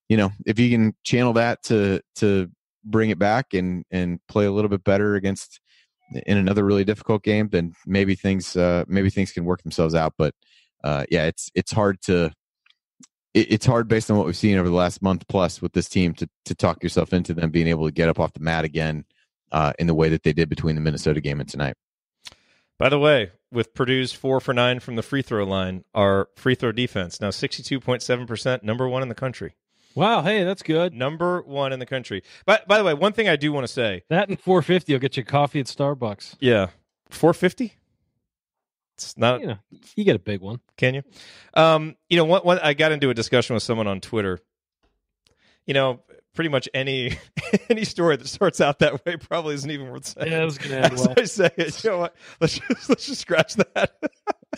if you can channel that to bring it back and play a little bit better against in another really difficult game, then maybe things can work themselves out. But it's hard it's hard based on what we've seen over the last month plus with this team to talk yourself into them being able to get up off the mat again in the way that they did between the Minnesota game and tonight. By the way, with Purdue's 4 for 9 from the free throw line, our free throw defense now 62.7%, number 1 in the country. Wow, hey, that's good. Number 1 in the country. But by the way, one thing I do want to say, that and $4.50 will get you coffee at Starbucks. Yeah, $4.50. It's not. You get a big one. Can you? One I got into a discussion with someone on Twitter. Pretty much any story that starts out that way probably isn't even worth saying. Yeah, it was going to end well. I say it. You know what? Let's just scratch that.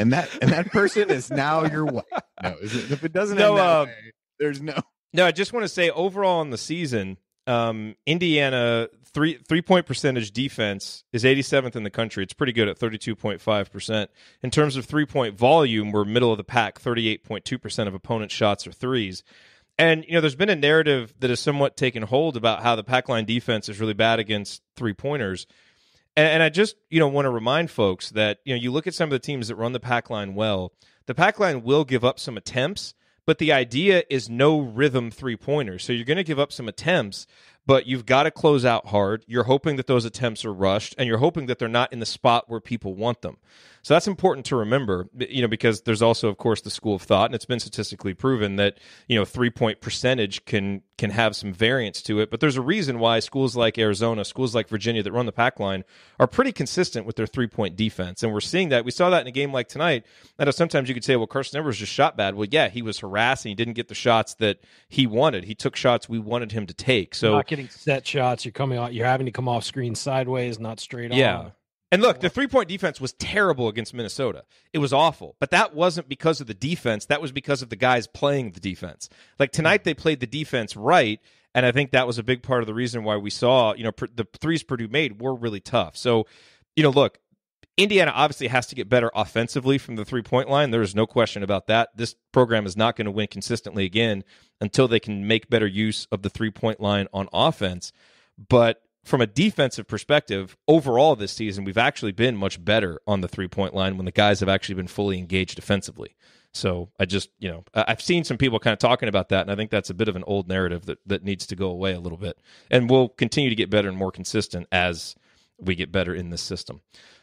and that person is now your wife. No, if it doesn't end that way, there's no. No, I just want to say overall in the season, Indiana three-point percentage defense is 87th in the country. It's pretty good at 32.5%. In terms of three-point volume, we're middle of the pack. 38.2% of opponents' shots are threes. And, there's been a narrative that has somewhat taken hold about how the pack line defense is really bad against three-pointers. And I just, want to remind folks that, you look at some of the teams that run the pack line well, the pack line will give up some attempts, but the idea is no rhythm three-pointers. So you're going to give up some attempts, but you've got to close out hard. You're hoping that those attempts are rushed, and you're hoping that they're not in the spot where people want them. So that's important to remember, because there's also, of course, the school of thought, and it's been statistically proven that, three-point percentage can have some variance to it. But there's a reason why schools like Arizona, schools like Virginia that run the pack line are pretty consistent with their three-point defense. And we're seeing that. We saw that in a game like tonight. I know sometimes you could say, well, Carsen Edwards just shot bad. Well, yeah, he was harassed and he didn't get the shots that he wanted. He took shots we wanted him to take. So not getting set shots. You're having to come off screen sideways, not straight on. And look, the three-point defense was terrible against Minnesota. It was awful. But that wasn't because of the defense. That was because of the guys playing the defense. Like tonight, they played the defense right, and I think that was a big part of the reason why we saw, the threes Purdue made were really tough. So, look, Indiana obviously has to get better offensively from the three-point line. There is no question about that. This program is not going to win consistently again until they can make better use of the three-point line on offense. But from a defensive perspective, overall this season, we've actually been much better on the three-point line when the guys have actually been fully engaged defensively. So I just, I've seen some people kind of talking about that, and I think that's a bit of an old narrative that needs to go away a little bit. And we'll continue to get better and more consistent as we get better in this system.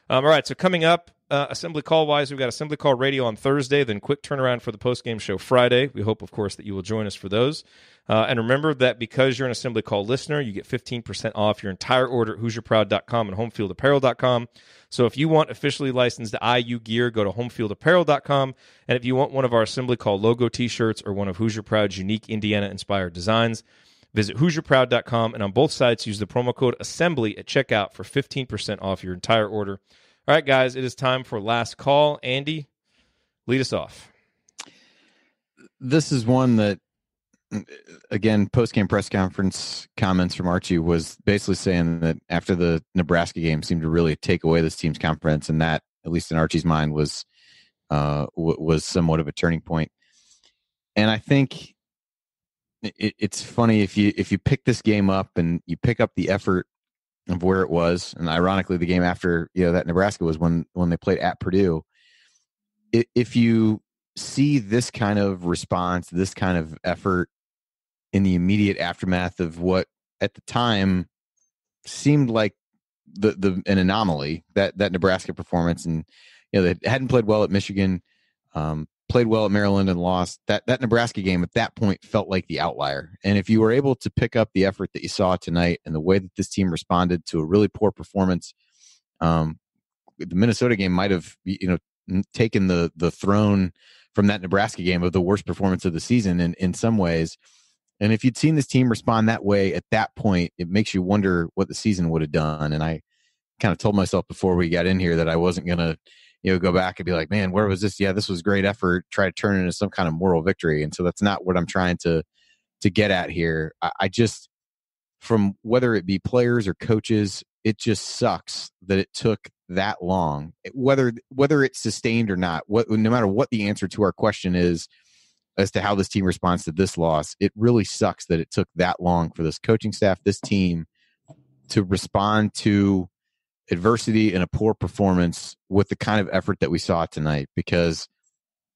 All right, so coming up, assembly call-wise, we've got assembly call radio on Thursday, then quick turnaround for the postgame show Friday. We hope, of course, that you will join us for those. And remember that because you're an assembly call listener, you get 15% off your entire order at HoosierProud.com and HomefieldApparel.com. So if you want officially licensed IU gear, go to HomefieldApparel.com. And if you want one of our assembly call logo T-shirts or one of Hoosier Proud's unique Indiana-inspired designs, visit HoosierProud.com, and on both sites, use the promo code ASSEMBLY at checkout for 15% off your entire order. All right, guys, it is time for last call. Andy, lead us off. This is one that, again, post-game press conference comments from Archie was basically saying that after the Nebraska game seemed to really take away this team's confidence, and that, at least in Archie's mind, was somewhat of a turning point. And I think it's funny if you pick this game up and you pick up the effort of where it was, and ironically, the game after that Nebraska was when they played at Purdue. If you see this kind of response, this kind of effort in the immediate aftermath of what at the time seemed like an anomaly, that Nebraska performance, and they hadn't played well at Michigan, played well at Maryland and lost. That Nebraska game at that point felt like the outlier. And if you were able to pick up the effort that you saw tonight and the way that this team responded to a really poor performance, the Minnesota game might have taken the throne from that Nebraska game of the worst performance of the season in some ways. And if you'd seen this team respond that way at that point, it makes you wonder what the season would have done. And I kind of told myself before we got in here that I wasn't going to go back and be like, man, where was this? Yeah, this was great effort. Try to turn it into some kind of moral victory. And so that's not what I'm trying to get at here. I just, from whether it be players or coaches, it just sucks that it took that long, whether it's sustained or not, no matter what the answer to our question is as to how this team responds to this loss, it really sucks that it took that long for this coaching staff, this team, to respond to adversity and a poor performance with the kind of effort that we saw tonight, because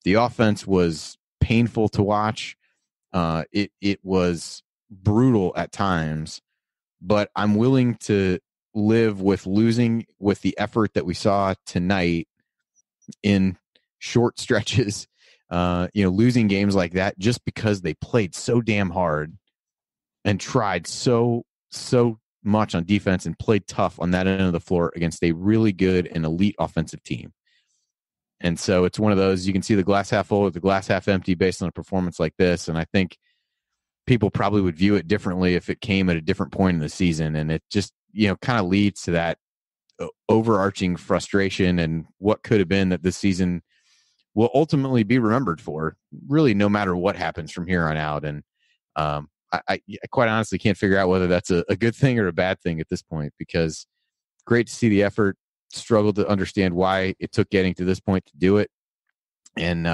the offense was painful to watch. It was brutal at times, but I'm willing to live with losing with the effort that we saw tonight in short stretches, losing games like that just because they played so damn hard and tried so much on defense and played tough on that end of the floor against a really good and elite offensive team. And so it's one of those, you can see the glass half full or the glass half empty based on a performance like this. And I think people probably would view it differently if it came at a different point in the season. And it just, kind of leads to that overarching frustration and what could have been that this season will ultimately be remembered for, really, no matter what happens from here on out. And I quite honestly can't figure out whether that's a good thing or a bad thing at this point, because great to see the effort, struggled to understand why it took getting to this point to do it. And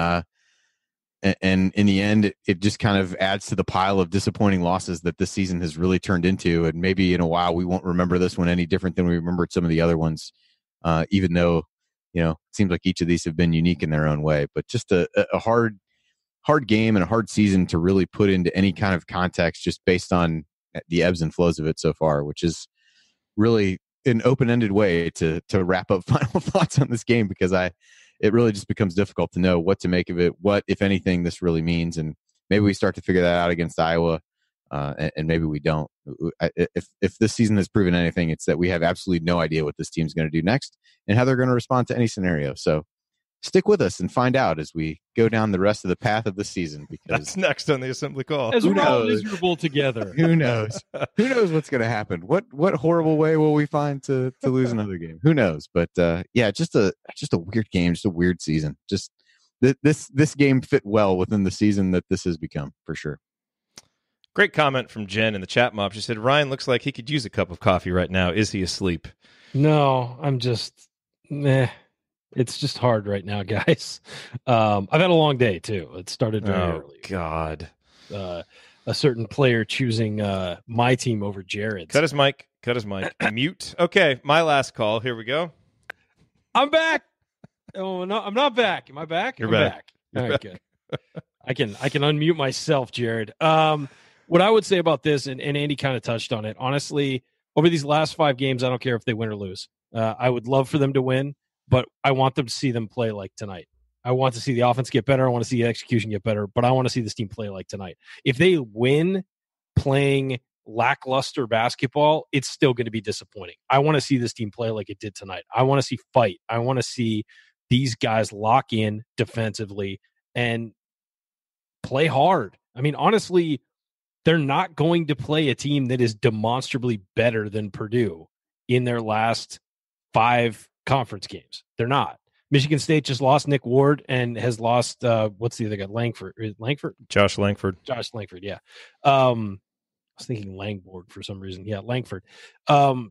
in the end, it just kind of adds to the pile of disappointing losses that this season has really turned into. And maybe in a while, we won't remember this one any different than we remembered some of the other ones, even though, seems like each of these have been unique in their own way, but just a hard game and a hard season to really put into any kind of context just based on the ebbs and flows of it so far, which is really an open-ended way to wrap up final thoughts on this game, because it really just becomes difficult to know what to make of it, what, if anything, this really means. And maybe we start to figure that out against Iowa, and maybe we don't. If this season has proven anything, it's that we have absolutely no idea what this team's going to do next and how they're going to respond to any scenario. So stick with us and find out as we go down the rest of the path of the season, because that's next on the assembly call. As we're all miserable together. Who knows? Who knows what's going to happen? What horrible way will we find to lose another game? Who knows? But just a weird game, just a weird season. Just this game fit well within the season that this has become, for sure. Great comment from Jen in the chat mob. She said, Ryan looks like he could use a cup of coffee right now. Is he asleep? No, I'm just meh. It's just hard right now, guys. I've had a long day too. It started very early. God. A certain player choosing my team over Jerod's. Cut his mic. Mute. Okay, my last call. Here we go. I'm back. Oh no, I'm not back. Am I back? You're I'm back. All right, good. I can unmute myself, Jerod. What I would say about this, and Andy kind of touched on it. Honestly, over these last 5 games, I don't care if they win or lose. I would love for them to win, but I want them to see them play like tonight. I want to see the offense get better. I want to see the execution get better, but I want to see this team play like tonight. If they win playing lackluster basketball, it's still going to be disappointing. I want to see this team play like it did tonight. I want to see fight. I want to see these guys lock in defensively and play hard. I mean, honestly, they're not going to play a team that is demonstrably better than Purdue in their last 5 conference games. They're not. Michigan State just lost Nick Ward and has lost what's the other guy? Langford. Josh Langford, yeah. I was thinking Langford for some reason. Yeah, Langford. So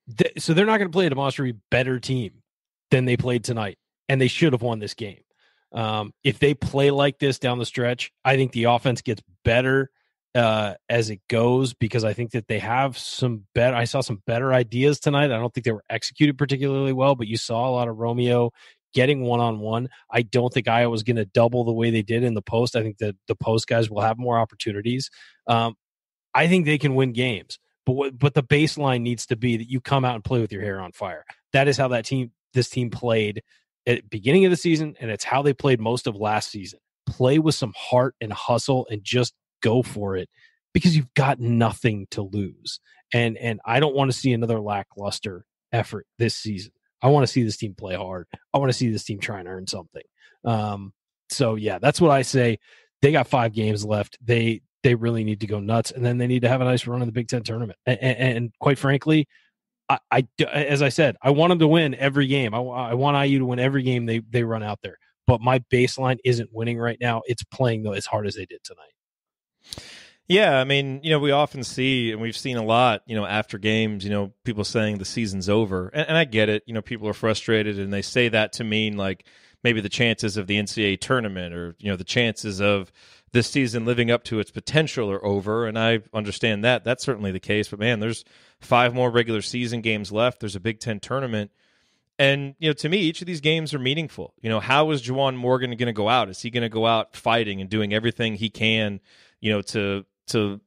they're not going to play a demonstrably better team than they played tonight, and they should have won this game. If they play like this down the stretch, I think the offense gets better as it goes, because I think that they have I saw some better ideas tonight. I don't think they were executed particularly well, but you saw a lot of Romeo getting one-on-one. I don't think Iowa's going to double the way they did in the post. I think that the post guys will have more opportunities. I think they can win games, but the baseline needs to be that you come out and play with your hair on fire. That is how this team played at the beginning of the season, and it's how they played most of last season. Play with some heart and hustle and just go for it, because you've got nothing to lose. And I don't want to see another lackluster effort this season. I want to see this team play hard. I want to see this team try and earn something. So yeah, that's what I say. They got 5 games left. They really need to go nuts, and then they need to have a nice run in the Big Ten tournament. And quite frankly, I as I said, I want them to win every game. I want IU to win every game they run out there. But my baseline isn't winning right now. It's playing though as hard as they did tonight. Yeah, I mean, we often see, and we've seen a lot, after games, people saying the season's over. And I get it. People are frustrated, and they say that to mean like maybe the chances of the NCAA tournament or, the chances of this season living up to its potential are over. And I understand that. That's certainly the case. But, man, there's 5 more regular season games left. There's a Big Ten tournament. And, to me, each of these games are meaningful. How is Juwan Morgan going to go out? Is he going to go out fighting and doing everything he can, to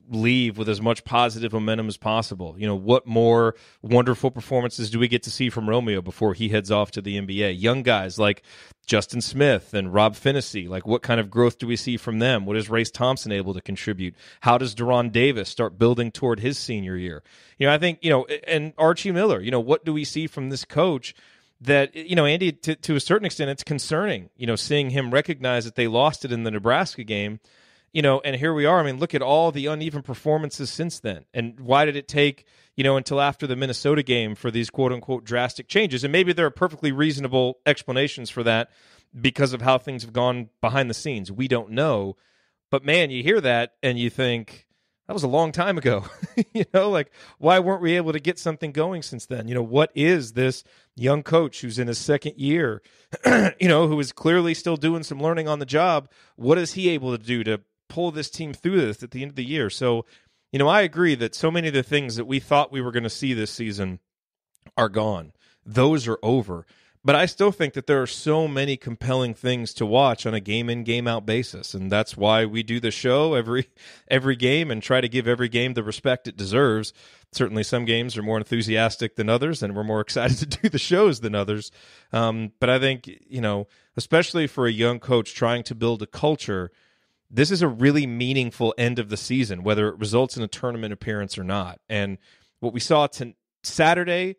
leave with as much positive momentum as possible? What more wonderful performances do we get to see from Romeo before he heads off to the NBA? Young guys like Justin Smith and Rob Finney, like what kind of growth do we see from them? What is Race Thompson able to contribute? How does Deron Davis start building toward his senior year? I think, and Archie Miller, what do we see from this coach that, Andy, to a certain extent, it's concerning, seeing him recognize that they lost it in the Nebraska game. And here we are. I mean, look at all the uneven performances since then. And why did it take, until after the Minnesota game for these quote-unquote drastic changes? And maybe there are perfectly reasonable explanations for that because of how things have gone behind the scenes. We don't know. But, man, you hear that and you think, that was a long time ago. Like, why weren't we able to get something going since then? What is this young coach who's in his second year, who is clearly still doing some learning on the job? What is he able to do to pull this team through this at the end of the year? So, I agree that so many of the things that we thought we were going to see this season are gone. those are over. But I still think that there are so many compelling things to watch on a game-in, game-out basis, and that's why we do the show every game and try to give every game the respect it deserves. Certainly some games are more enthusiastic than others, and we're more excited to do the shows than others. But I think, especially for a young coach trying to build a culture, this is a really meaningful end of the season, whether it results in a tournament appearance or not. And what we saw Saturday,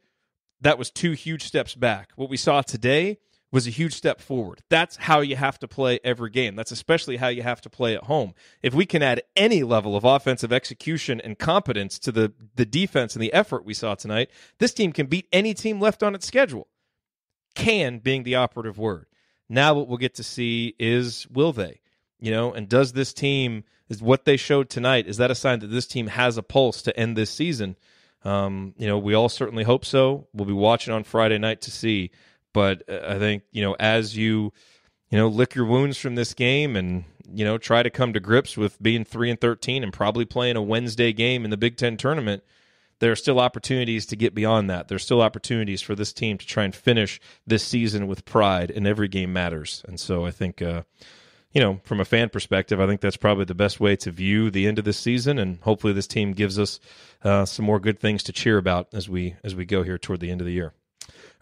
that was 2 huge steps back. What we saw today was a huge step forward. That's how you have to play every game. That's especially how you have to play at home. If we can add any level of offensive execution and competence to the defense and the effort we saw tonight, this team can beat any team left on its schedule. Can being the operative word. Now what we'll get to see is, will they? And does this team, is what they showed tonight, is that a sign that this team has a pulse to end this season? We all certainly hope so. We'll be watching on Friday night to see. But I think, as you lick your wounds from this game and, try to come to grips with being 3-13 and probably playing a Wednesday game in the Big Ten tournament, there are still opportunities to get beyond that. There's still opportunities for this team to try and finish this season with pride, and every game matters. And so I think, from a fan perspective, I think that's probably the best way to view the end of this season, and hopefully this team gives us some more good things to cheer about as we go here toward the end of the year.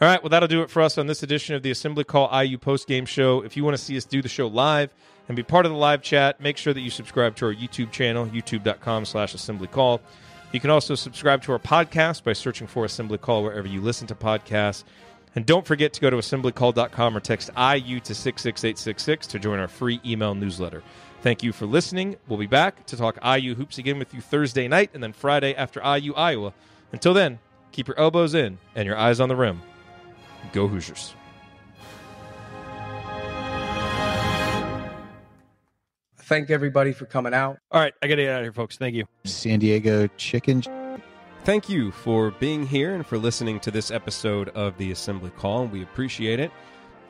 All right, well, that'll do it for us on this edition of the Assembly Call IU Postgame Show. If you want to see us do the show live and be part of the live chat, make sure that you subscribe to our YouTube channel, youtube.com/assemblycall. You can also subscribe to our podcast by searching for Assembly Call wherever you listen to podcasts. And don't forget to go to assemblycall.com or text IU to 66866 to join our free email newsletter. Thank you for listening. We'll be back to talk IU hoops again with you Thursday night and then Friday after IU Iowa. Until then, keep your elbows in and your eyes on the rim. Go Hoosiers. Thank everybody for coming out. All right, I got to get out of here, folks. Thank you. San Diego chicken. Thank you for being here and for listening to this episode of the Assembly Call. We appreciate it.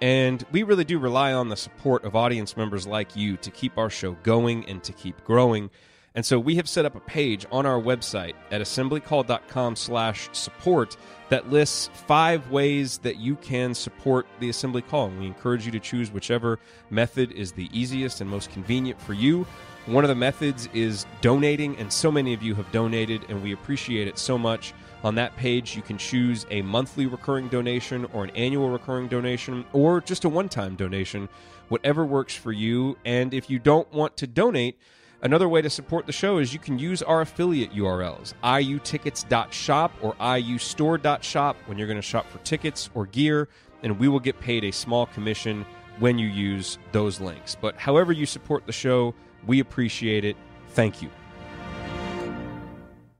And we really do rely on the support of audience members like you to keep our show going and to keep growing. And so we have set up a page on our website at assemblycall.com/support that lists 5 ways that you can support the Assembly Call. And we encourage you to choose whichever method is the easiest and most convenient for you. One of the methods is donating, and so many of you have donated, and we appreciate it so much. On that page, you can choose a monthly recurring donation or an annual recurring donation or just a one-time donation, whatever works for you. And if you don't want to donate, another way to support the show is you can use our affiliate URLs, iutickets.shop or iustore.shop when you're going to shop for tickets or gear, and we will get paid a small commission when you use those links. But however you support the show, we appreciate it. Thank you.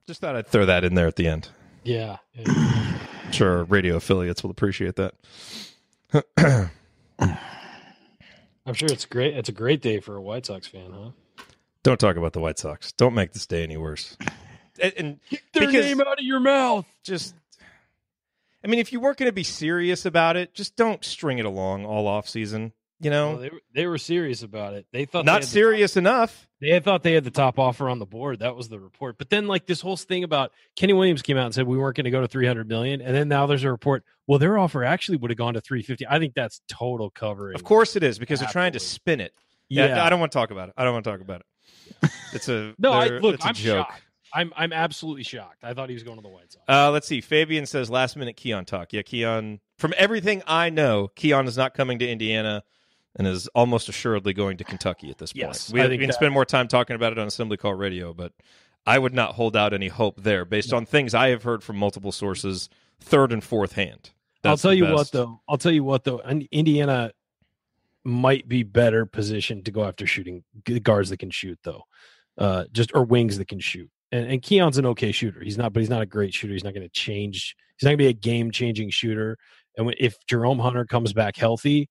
Just thought I'd throw that in there at the end. Yeah. I'm sure our radio affiliates will appreciate that. I'm sure it's great. It's a great day for a White Sox fan, huh? Don't talk about the White Sox. Don't make this day any worse. And keep their name out of your mouth. If you weren't going to be serious about it, just don't string it along all off season. Well, they were serious about it. They thought not serious enough. They thought they had the top offer on the board. That was the report. But then, this whole thing about Kenny Williams came out and said we weren't going to go to $300 million, and then now there's a report. Well, their offer actually would have gone to $350. I think that's total covering. Of course it is, because they're trying to spin it. Yeah, I don't want to talk about it. It's a I'm joke. shocked. I'm absolutely shocked. I thought he was going to the White Sox. Let's see. Fabian says last minute Keon talk. Yeah, Keon. From everything I know, Keon is not coming to Indiana and is almost assuredly going to Kentucky at this point. Yes, we can spend more time talking about it on Assembly Call Radio, but I would not hold out any hope there based on things I have heard from multiple sources, third and fourth hand. I'll tell you what, though. Indiana might be better positioned to go after shooting guards that can shoot, though, or wings that can shoot. And Keon's an okay shooter. But he's not a great shooter. He's not going to change. He's not going to be a game-changing shooter. And if Jerome Hunter comes back healthy,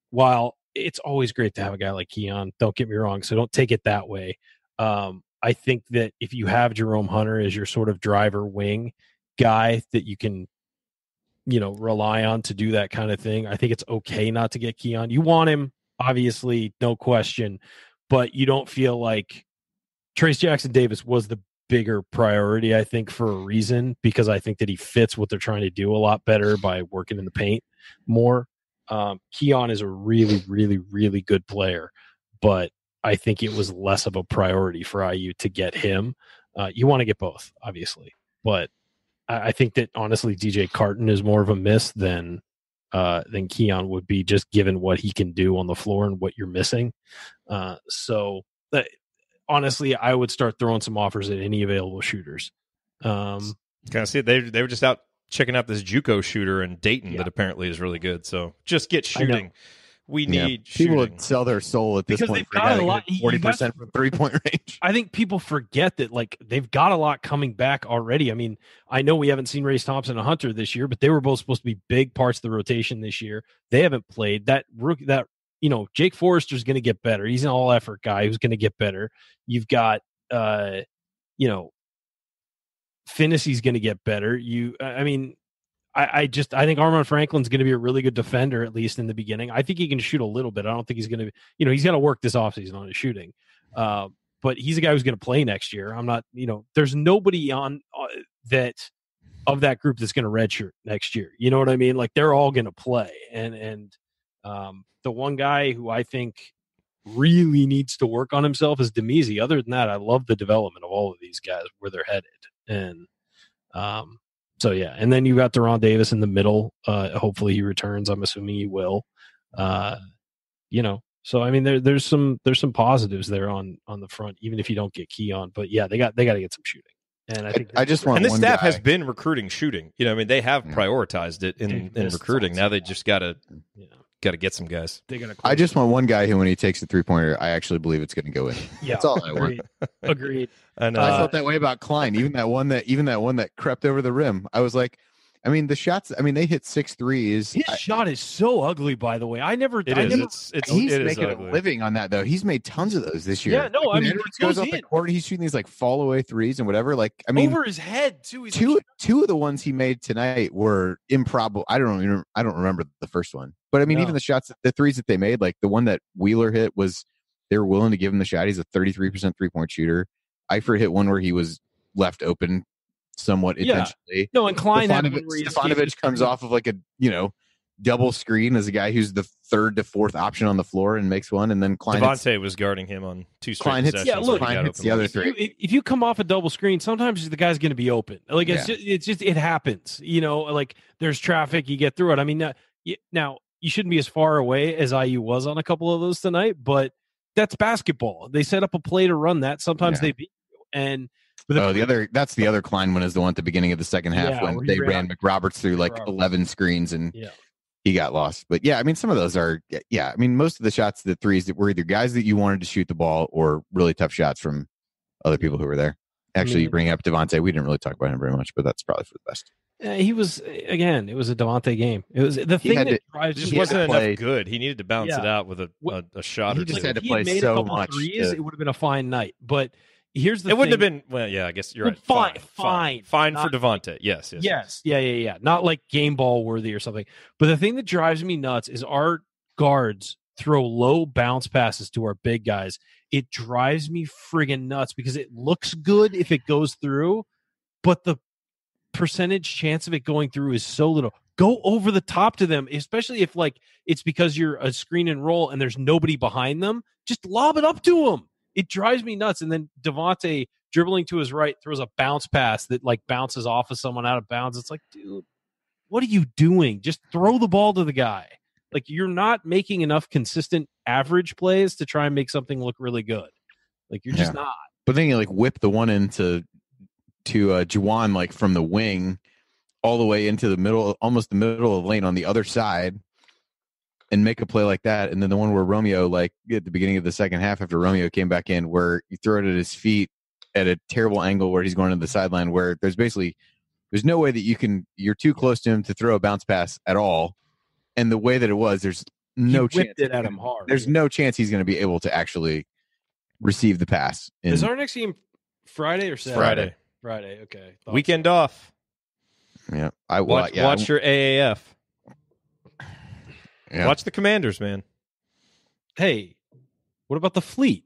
while it's always great to have a guy like Keon, don't get me wrong, so don't take it that way. I think that if you have Jerome Hunter as your sort of driver wing guy that you can, rely on to do that kind of thing, I think it's okay not to get Keon. You want him, obviously, no question, but you don't feel like Trace Jackson Davis was the bigger priority, I think, for a reason, because I think that he fits what they're trying to do a lot better by working in the paint more. Keon is a really, really, really good player, but I think it was less of a priority for IU to get him. You want to get both, obviously, but I think that honestly, DJ Carton is more of a miss than Keon would be, just given what he can do on the floor and what you're missing. Honestly, I would start throwing some offers at any available shooters. Kind of see it. They were just out checking out this JUCO shooter in Dayton that apparently is really good. So just get shooting. We need people shooting. would sell their soul at this Because point. they've got a lot. 40% from 3-point range. I think people forget that they've got a lot coming back already. I mean, I know we haven't seen Race Thompson and Hunter this year, but they were both supposed to be big parts of the rotation this year. They haven't played. Jake Forrester's going to get better. He's an all effort guy who's going to get better. You've got Finney's going to get better. I think Armand Franklin's going to be a really good defender, at least in the beginning. I think he can shoot a little bit. I don't think he's going to, he's got to work this offseason on his shooting. But he's a guy who's going to play next year. I'm not, there's nobody on that of that group that's going to redshirt next year. You know what I mean? Like, they're all going to play. And the one guy who I think really needs to work on himself is Demezi. Other than that, I love the development of all of these guys, where they're headed. And, so yeah, and then you got Deron Davis in the middle. Hopefully he returns. I'm assuming he will. So I mean, there's some positives there on the front, even if you don't get Keon. But yeah, they got to get some shooting. And I think I just want. And this one staff guy. has been recruiting shooting. They have prioritized it in recruiting. Now they just got to get some guys. I just want one guy who, when he takes the 3-pointer, I actually believe it's going to go in. Yeah, that's all I want. Agreed. I know. I felt that way about Klein. Even that one that crept over the rim. I was like, the shots. They hit 6 threes. His shot is so ugly, by the way. He's making a living on that, though. He's made tons of those this year. Yeah, no, Edwards goes off the court. He's shooting these fall away threes and whatever. Over his head too. Two of the ones he made tonight were improbable. I don't remember the first one, but even the shots, the threes that they made, like the one that Wheeler hit, was they were willing to give him the shot. He's a 33% 3-point shooter. Eifert hit one where he was left open somewhat intentionally. No, and Klein Stefanovic comes off of a double screen as a guy who's the 3rd to 4th option on the floor and makes one, and then Klein was guarding him on 2 straight Klein hits, possessions. Klein hits the other 3. If you come off a double screen, sometimes the guy's going to be open. It happens. There's traffic, you get through it. Now you shouldn't be as far away as IU was on a couple of those tonight, but that's basketball. They set up a play to run that. Sometimes they beat you. And that's the other Klein one, is the one at the beginning of the second half when they ran McRoberts through 11 screens and he got lost. But some of those are most of the shots, the threes, that were either guys that you wanted to shoot the ball or really tough shots from other people who were there. Actually, you bring up Devontae. We didn't really talk about him very much, but that's probably for the best. He was, again, it was a Devontae game. It was the thing that drives. It just wasn't enough good. He needed to bounce it out with a shot or two. He just had to If he play made so a couple much. threes, it would have been a fine night. But here's the thing. It wouldn't have been, well, yeah, I guess you're right. Fine for Devontae. Yes. Yeah. Not like game ball worthy or something. But the thing that drives me nuts is our guards throw low bounce passes to our big guys. It drives me friggin' nuts because it looks good if it goes through, but the percentage chance of it going through is so little. Go over the top to them, especially if it's because you're a screen and roll and there's nobody behind them. Just lob it up to them. It drives me nuts. And then Devontae dribbling to his right throws a bounce pass that bounces off of someone out of bounds. It's like, dude, what are you doing? Just throw the ball to the guy. You're not making enough consistent average plays to try and make something look really good. You're just not. But then you whip the one into Juwan from the wing all the way into the middle, almost the middle of the lane on the other side, and make a play like that. And then the one where Romeo, at the beginning of the second half, after Romeo came back in, where you throw it at his feet at a terrible angle where he's going to the sideline, where there's no way that you're too close to him to throw a bounce pass at all. And the way that it was, there's no chance. It at him hard. There's no chance he's going to be able to actually receive the pass. Is our next game Friday or Saturday? Friday. Okay. Weekend off. Yeah. Watch your AAF. Yeah. Watch the Commanders, man. Hey, what about the Fleet?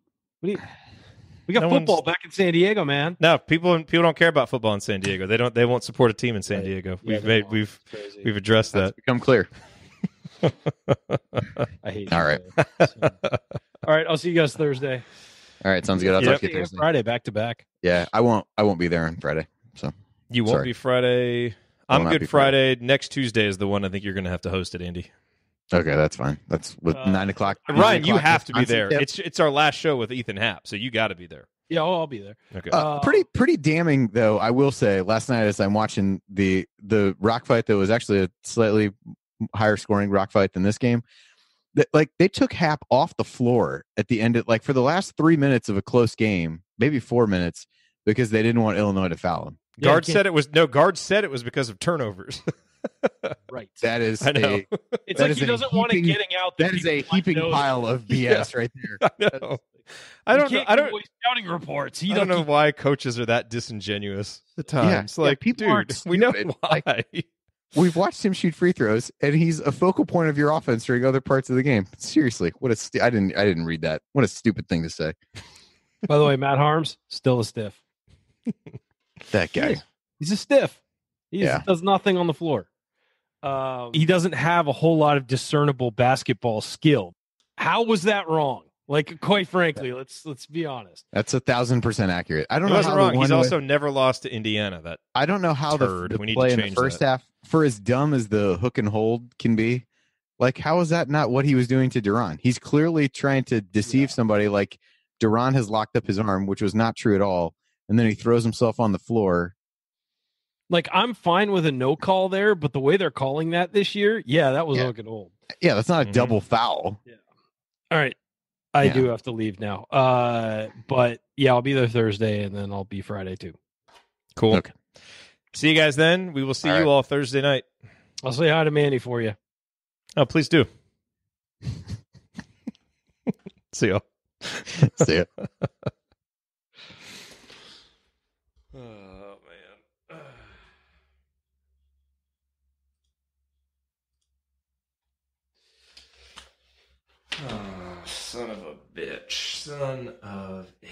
We got No football one's- back in San Diego, man. No, people don't care about football in San Diego. They won't support a team in San Right. Diego. Yeah, We've Crazy. addressed That's that. become clear. I hate All you, right. Bill. So. All right, I'll see you guys Thursday. All right, sounds good. I'll Yep. talk to you Thursday. Friday, back to back. Yeah, I won't be there on Friday. So You won't Sorry. be Friday. Will I'm not good be Friday. Next Tuesday is the one I think you're going to have to host it, Andy. okay, that's fine. That's with 9 o'clock. Ryan, you 9 o'clock have to be Wisconsin there. tip. It's our last show with Ethan Happ, so you got to be there. Yeah, I'll be there. Okay. Pretty damning though. I will say, last night as I'm watching the rock fight that was actually a slightly higher scoring rock fight than this game, that like they took Hap off the floor at the end of like for the last 3 minutes of a close game, maybe 4 minutes, because they didn't want Illinois to foul him. Yeah, Guard you said it was Guard said it was because of turnovers. Right. That is I know. It's that like is he a doesn't want it heaping- getting out. that that is a people might heaping know. pile of BS right there. I know. I You don't know. can't I give don't. away scouting reports. He I don't know keep- why coaches are that disingenuous at times. Yeah, Like, people dude, aren't we know stupid. why. Like- We've watched him shoot free throws, and he's a focal point of your offense during other parts of the game. Seriously, what a I didn't read that. What a stupid thing to say. By the way, Matt Harms still a stiff. That guy. He is. He's a stiff. He Yeah. does nothing on the floor. He doesn't have a whole lot of discernible basketball skill. How was that wrong? Like, quite frankly, let's be honest. That's 1,000% accurate. I don't He know wasn't how the wrong. one He's with- also never lost to Indiana. That I don't know how turd. the We need to play in the change first that. half, for as dumb as the hook and hold can be, like how is that not what he was doing to Duran? He's clearly trying to deceive somebody. Like Duran has locked up his arm, which was not true at all, and then he throws himself on the floor. Like, I'm fine with a no call there, but the way they're calling that this year, yeah, that was Yeah. looking old. Yeah, that's not a Mhm. double foul. All right. I Yeah. do have to leave now. But yeah, I'll be there Thursday and then I'll be Friday too. cool. Okay. See you guys then. We will see All you right. all Thursday night. I'll say hi to Manny for you. Oh, please do. See you. See ya. Oh man. Oh, son of a bitch. Son of a